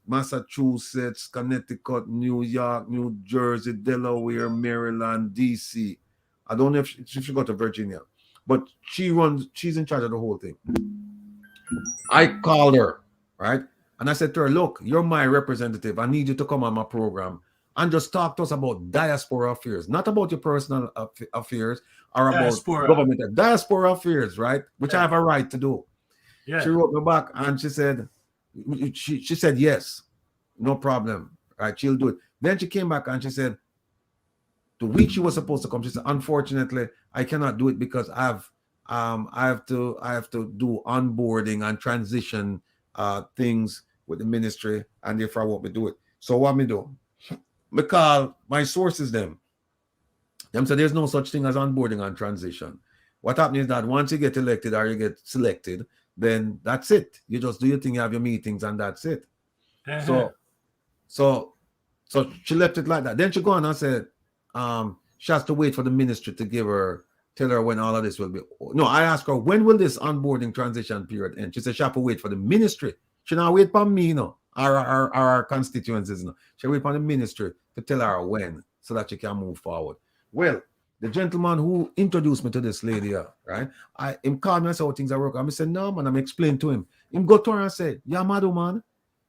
Massachusetts, Connecticut, New York, New Jersey, Delaware, Maryland, DC. I don't know if she got to Virginia. But she's in charge of the whole thing. I called her, right? And I said to her, look, you're my representative. I need you to come on my program and just talk to us about diaspora affairs, not about your personal affairs or Diaspora. about government. Diaspora affairs, right? Which I have a right to do. Yeah. She wrote me back and she said yes, no problem, right? She'll do it. Then she came back and she said, the week she was supposed to come, she said, unfortunately, I cannot do it because I have to do onboarding and transition things with the ministry, and therefore I won't be do it. So what me do? Me call my sources them. Them say there's no such thing as onboarding and transition. What happens is that once you get elected or you get selected, then that's it. You just do your thing, you have your meetings, and that's it. So she left it like that. Then she go on and said, she has to wait for the ministry to tell her when all of this will be. No, I asked her, when will this onboarding transition period end? She said she have to wait for the ministry. She not wait for me, our constituencies, She wait for the ministry to tell her when, so that she can move forward. Well, the gentleman who introduced me to this lady, right? Him called me and said, how things are working. I said, no, man, I'm explaining to him. Him go to her and said, yeah, madam, man,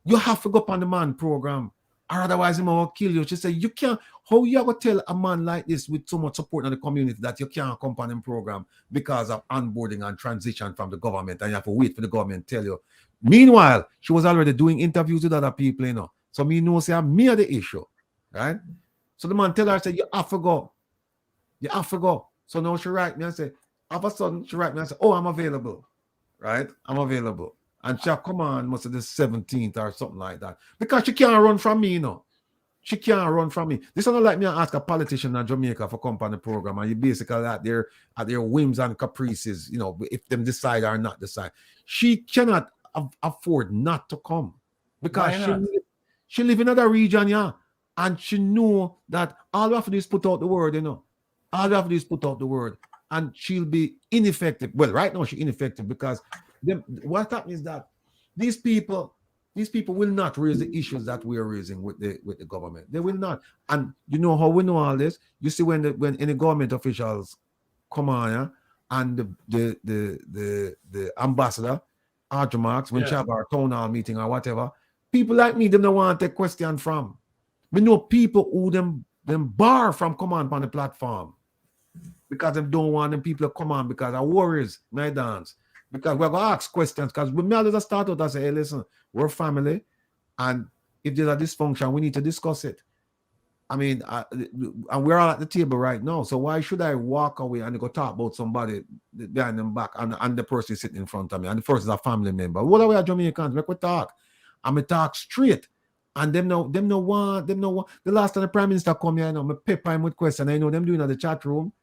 you have to go up on the man program, or otherwise he will kill you. She said, you can't, how you going to tell a man like this with so much support in the community that you can't come on the program because of onboarding and transition from the government, and you have to wait for the government to tell you. Meanwhile, she was already doing interviews with other people, So me know say me are the issue, right? So the man tell her, say, you have to go. You have to go. So now she write me and say, all of a sudden she write me and say, oh, I'm available, right? I'm available. And she'll come on, must have the 17th or something like that. Because she can't run from me, She can't run from me. This is not like me ask a politician in Jamaica for come on the program, and you basically at their whims and caprices, if them decide or not decide. She cannot afford not to come. Because she live in another region, and she know that all we have to do is put out the word, All we have to do is put out the word, and she'll be ineffective. Well, right now she's ineffective because what happens is that these people will not raise the issues that we are raising with the government. They will not. And you know how we know all this? You see when any government officials come on, and the ambassador, Archer Marks, when she have our town hall meeting or whatever, people like me, them don't want to take question from. We know people who them bar from come on the platform because they don't want them people to come on because of worries, my dance. Because we're going to ask questions because we may as start out and say, hey, listen, we're family, and if there's a dysfunction, we need to discuss it. I mean, and we're all at the table right now, so why should I walk away and go talk about somebody behind them back and the person sitting in front of me, and the person is a family member? What are we at Jamaicans? Make we talk. And we talk straight. And them no want. The last time the Prime Minister come here, me pepper him with questions. I know them doing at the chat room.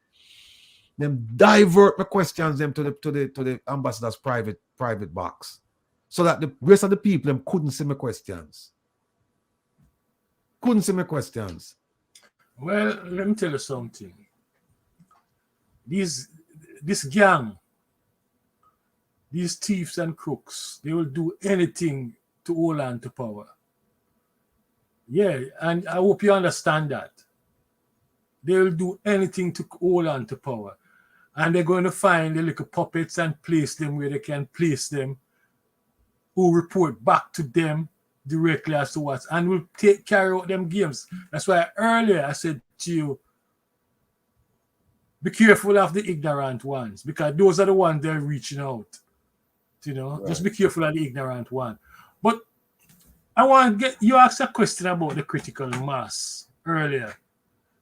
Them divert the questions them to the ambassador's private box, so that the rest of the people them couldn't see my questions. Well, let me tell you something. This gang, these thieves and crooks, they will do anything to hold on to power. Yeah, and I hope you understand that. They will do anything to hold on to power. And they're going to find the little puppets and place them where they can place them, who report back to them directly as to what, and will carry out them games. That's why earlier I said to you, be careful of the ignorant ones, because those are the ones they're reaching out. Right. Just be careful of the ignorant one. But I want to get you asked a question about the critical mass earlier,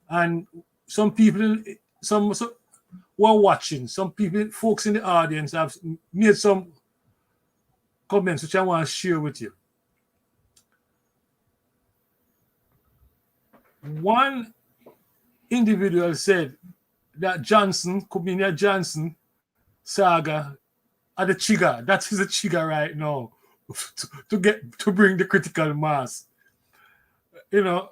and some people, some who are watching, some people, folks in the audience have made some comments which I want to share with you. One individual said that Johnson, Kubinia Johnson saga are the trigger. That is the trigger right now to bring the critical mass. The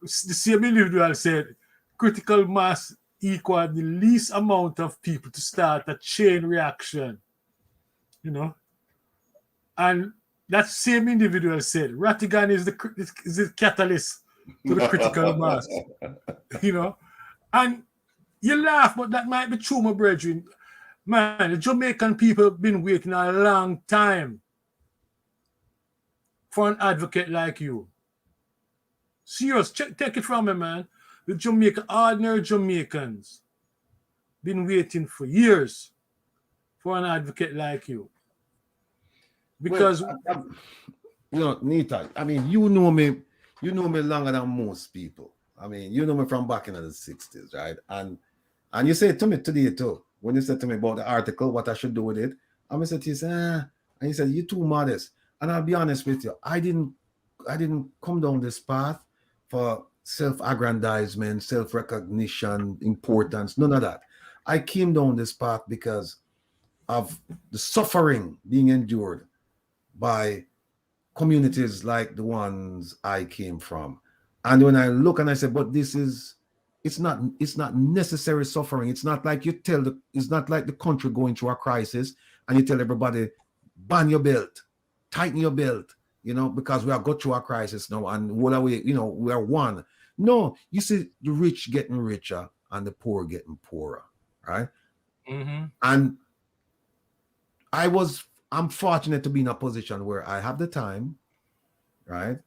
same individual said critical mass equal the least amount of people to start a chain reaction. And that same individual said Rattigan is the catalyst to the critical mass. And you laugh, but that might be true, my brethren. Man, the Jamaican people have been waiting a long time for an advocate like you. Serious, take it from me, man. The ordinary Jamaicans been waiting for years for an advocate like you. Because Nita, I mean, you know me longer than most people. I mean, you know me from back in the 60s, right? And you said to me today too, when you said to me about the article, what I should do with it, I said to you, and you said, you're too modest. And I'll be honest with you, I didn't come down this path for self-aggrandizement, self-recognition, importance, none of that. I came down this path because of the suffering being endured by communities like the ones I came from. And when I look and I say, but it's not necessary suffering. It's not like it's not like the country going through a crisis and you tell everybody, band your belt, tighten your belt, because we have got through a crisis now and what are we, we are one. No, you see the rich getting richer and the poor getting poorer, right? Mm-hmm. And I'm fortunate to be in a position where I have the time, right?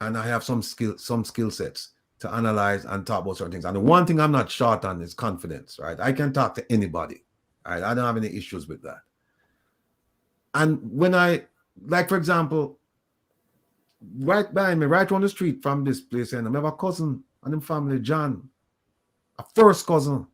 And I have some skill sets to analyze and talk about certain things. And the one thing I'm not short on is confidence, right? I can talk to anybody, right? I don't have any issues with that. And when like, for example, right behind me, right on the street from this place, and I have a cousin and him family, John, a first cousin,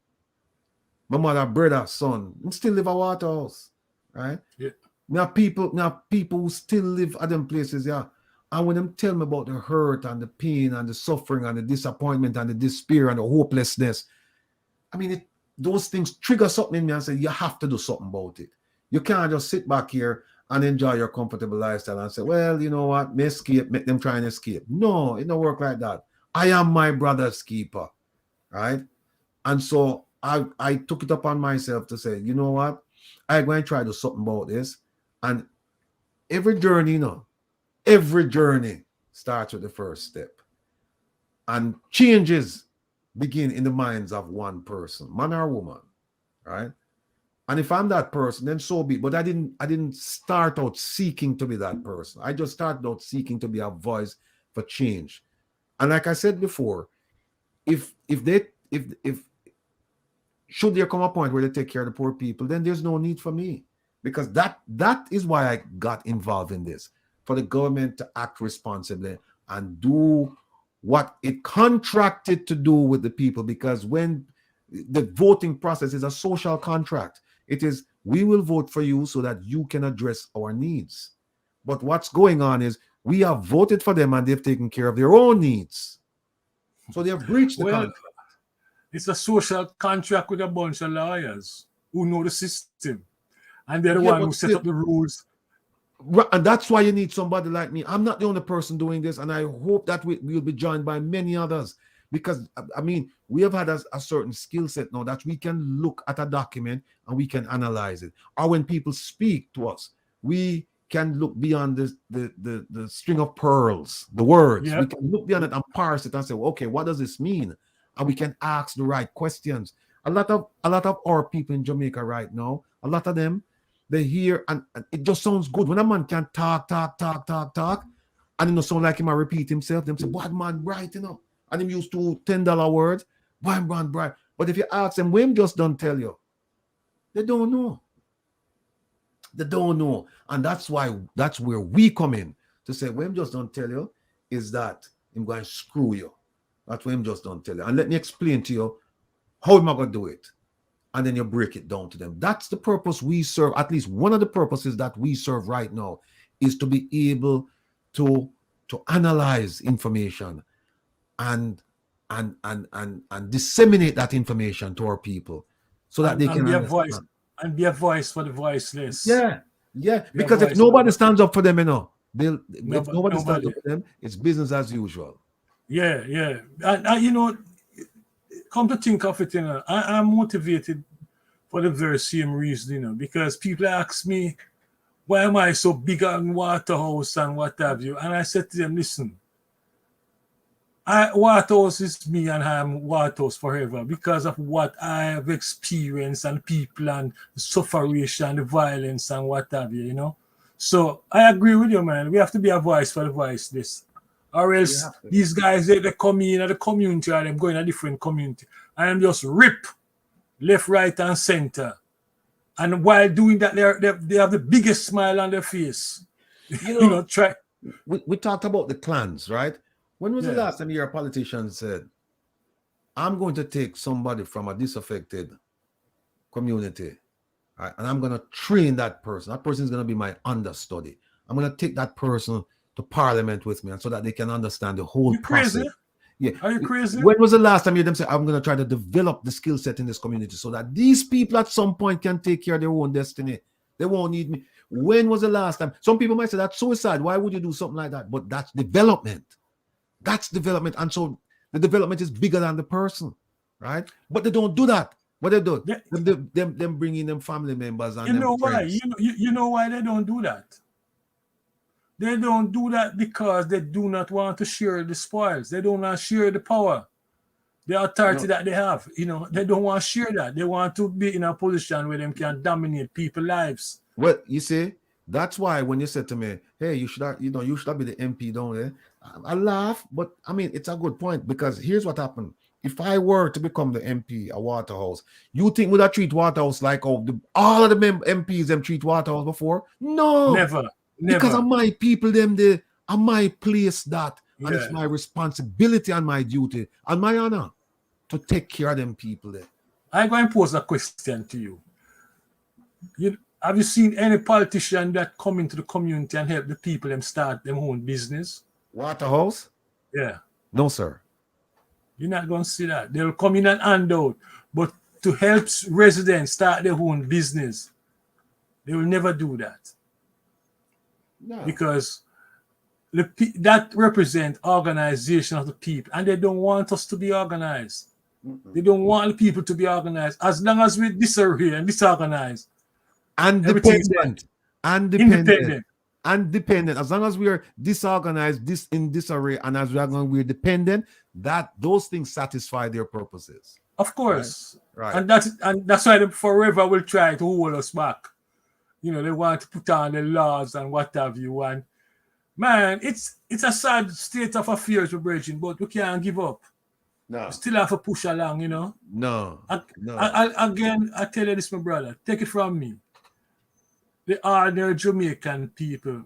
my mother, brother, son, and still live at Waterhouse, right? Yeah. Now people who still live at them places, yeah. And when them tell me about the hurt and the pain and the suffering and the disappointment and the despair and the hopelessness, I mean, those things trigger something in me and say, you have to do something about it. You can't just sit back here and enjoy your comfortable lifestyle and say, well, you know what, may escape, make them try and escape. No, it don't work like that. I am my brother's keeper, right? And so I took it upon myself to say, you know what, I'm going to try to do something about this. And every journey, every journey starts with the first step. And changes begin in the minds of one person, man or woman, right? And if I'm that person, then so be it. But I didn't start out seeking to be that person. I just started out seeking to be a voice for change. And like I said before, if should there come a point where they take care of the poor people, then there's no need for me. Because that is why I got involved in this, for the government to act responsibly and do what it contracted to do with the people. Because when the voting process is a social contract, it is, we will vote for you so that you can address our needs. But what's going on is we have voted for them and they've taken care of their own needs. So they have breached the contract. It's a social contract with a bunch of lawyers who know the system. And they're the one who set up the rules. And that's why you need somebody like me. I'm not the only person doing this, and I hope that we'll be joined by many others. Because, I mean, we have had a certain skill set now that we can look at a document and we can analyze it. Or when people speak to us, we can look beyond the string of pearls, the words. Yep. We can look beyond it and parse it and say, well, okay, what does this mean? And we can ask the right questions. A lot of our people in Jamaica right now, a lot of them, they hear and it just sounds good. When a man can talk, and it don't sound like him and repeat himself, them say, what man, right, and him used to $10 words, why man, bright. But if you ask them, Wim just don't tell you. They don't know. They don't know. And that's where we come in to say, Wim just don't tell you, is that I'm going to screw you. That's why him just don't tell you. And let me explain to you how am I going to do it. And then you break it down to them. That's the purpose we serve. At least one of the purposes that we serve right now is to be able to analyze information and disseminate that information to our people so that they can be a voice and be a voice for the voiceless. Yeah. Because if nobody stands up for them, if nobody stands up for them, it's business as usual. Yeah. And come to think of it, I'm motivated for the very same reason, because people ask me, why am I so big on Waterhouse and what have you? And I said to them, listen, Waterhouse is me and I am Waterhouse forever because of what I have experienced and people and the suffering and the violence and what have you, So I agree with you, man. We have to be a voice for the voiceless. Or else these guys, they come in at the community and them go in a different community. And I'm just rip left, right, and center. And while doing that, they have the biggest smile on their face. Try. We talked about the clans, right? When was the last time your politician said, I'm going to take somebody from a disaffected community, right, and I'm going to train that person. That person is going to be my understudy. I'm going to take that person to Parliament with me, and so that they can understand the whole You crazy? process. Yeah. Are you crazy? When was the last time you heard them say, I'm going to try to develop the skill set in this community so that these people at some point can take care of their own destiny? They won't need me. When was the last time? Some people might say that's suicide. Why would you do something like that? But that's development. That's development. And so the development is bigger than the person, right? But they don't do that. What they do? Them bring in them family members and you know why? friends. You know why they don't do that? They don't do that because they do not want to share the spoils. They don't want to share the power, the authority that they have. You know, they don't want to share that. They want to be in a position where they can dominate people's lives. Well, you see, that's why when you said to me, "Hey, you should have, you should have been the MP down there," I laugh, but I mean, it's a good point because here's what happened. If I were to become the MP at Waterhouse, you think would I treat Waterhouse like all of the MPs them treat Waterhouse before? No, Never. Because of my people, I my place that, and it's my responsibility and my duty and my honor to take care of them people there. I'm going to pose a question to you. Have you seen any politician that come into the community and help the people them start their own business? Waterhouse? Yeah. No, sir. You're not going to see that. They'll come in and hand out. But to help residents start their own business, they will never do that. No. Because that represents organization of the people. And they don't want us to be organized. Mm-hmm. They don't want the people to be organized. As long as we're disarray and disorganized. And dependent. As long as we are disorganized, in disarray, and as we're dependent, that those things satisfy their purposes. Of course. Right. And that's why they forever will try to hold us back. You know, they want to put on the laws and what have you. And man, it's a sad state of affairs we're bridging, but we can't give up. No. We still have to push along, you know. No. Again, I tell you this, my brother, take it from me. The ordinary Jamaican people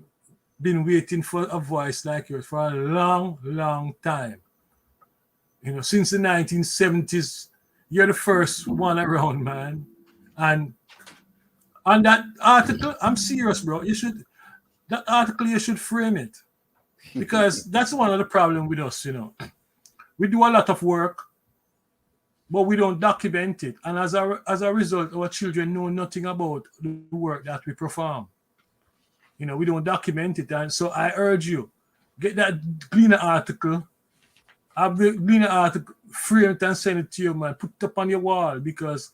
been waiting for a voice like yours for a long, long time. You know, since the 1970s, you're the first one around, man. And on that article, I'm serious, bro. That article, you should frame it. Because that's one of the problems with us, you know. We do a lot of work, but we don't document it. And as a result, our children know nothing about the work that we perform. You know, we don't document it. And so I urge you, get that Gleaner article, have the Gleaner article, frame it and send it to you, man. Put it up on your wall because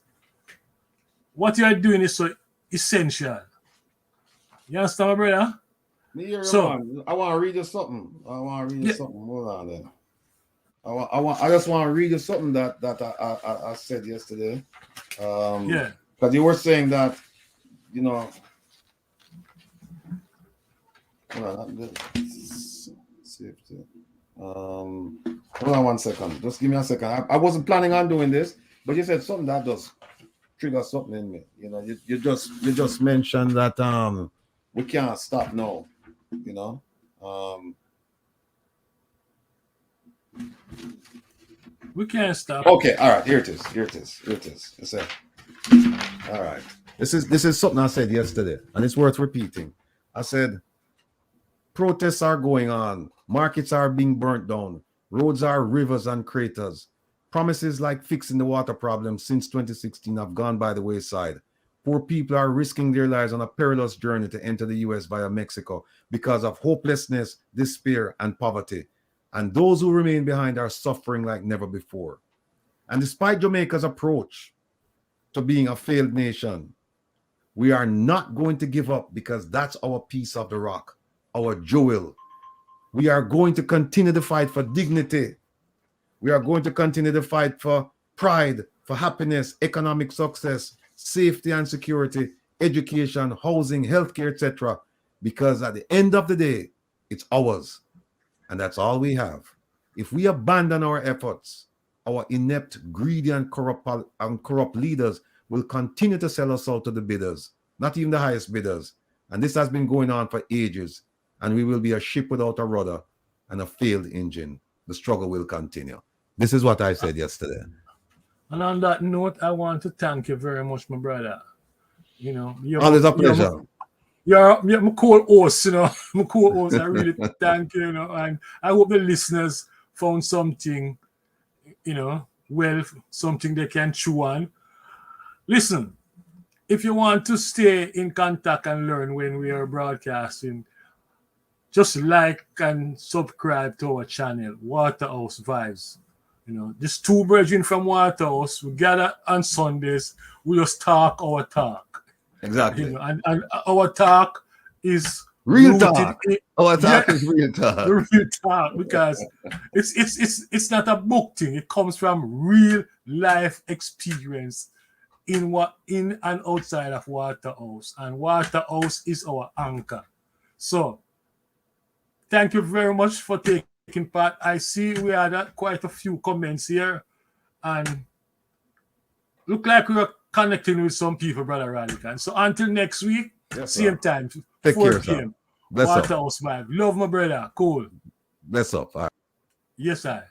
what you are doing is so essential. You understand, my brother? I want to read you something. Hold on then. I just want to read you something that I said yesterday. Because you were saying that, you know. Hold on 1 second. Just give me a second. I wasn't planning on doing this, but you said something that does trigger something in me. You know, you just mentioned that we can't stop now. You know. We can't stop. Okay, all right. Here it is. It's it. All right. This is something I said yesterday, and it's worth repeating. I said, protests are going on, markets are being burnt down, roads are rivers and craters. Promises like fixing the water problem since 2016 have gone by the wayside. Poor people are risking their lives on a perilous journey to enter the US via Mexico because of hopelessness, despair, and poverty. And those who remain behind are suffering like never before. And despite Jamaica's approach to being a failed nation, we are not going to give up because that's our piece of the rock, our jewel. We are going to continue to fight for dignity. We are going to continue to fight for pride, for happiness, economic success, safety and security, education, housing, healthcare, etc. Because at the end of the day, it's ours. And that's all we have. If we abandon our efforts, our inept, greedy, and corrupt leaders will continue to sell us out to the bidders, not even the highest bidders. And this has been going on for ages. And we will be a ship without a rudder and a failed engine. The struggle will continue. This is what I said yesterday. And on that note, I want to thank you very much, my brother. You know, always a pleasure. you're my co-host, you know. My co-host, I really thank you, you know, and I hope the listeners found something, you know, well, something they can chew on. Listen, if you want to stay in contact and learn when we are broadcasting, just like and subscribe to our channel, Waterhouse Vibes. You know, just two brethren from Waterhouse, we gather on Sundays, we just talk our talk. Exactly. You know, and our talk is Real rooted talk. in- Our talk Yeah. is real talk. real talk, because it's not a book thing. It comes from real life experience in and outside of Waterhouse, and Waterhouse is our anchor. So thank you very much for taking part. I see we had quite a few comments here, and look like we are connecting with some people, Brother Radican. So until next week, Yes, same sir. time, Take 4 care, sir. p.m. Bless up. Waterhouse Vibe. Love my brother. Cool. Bless up. All right. Yes, I.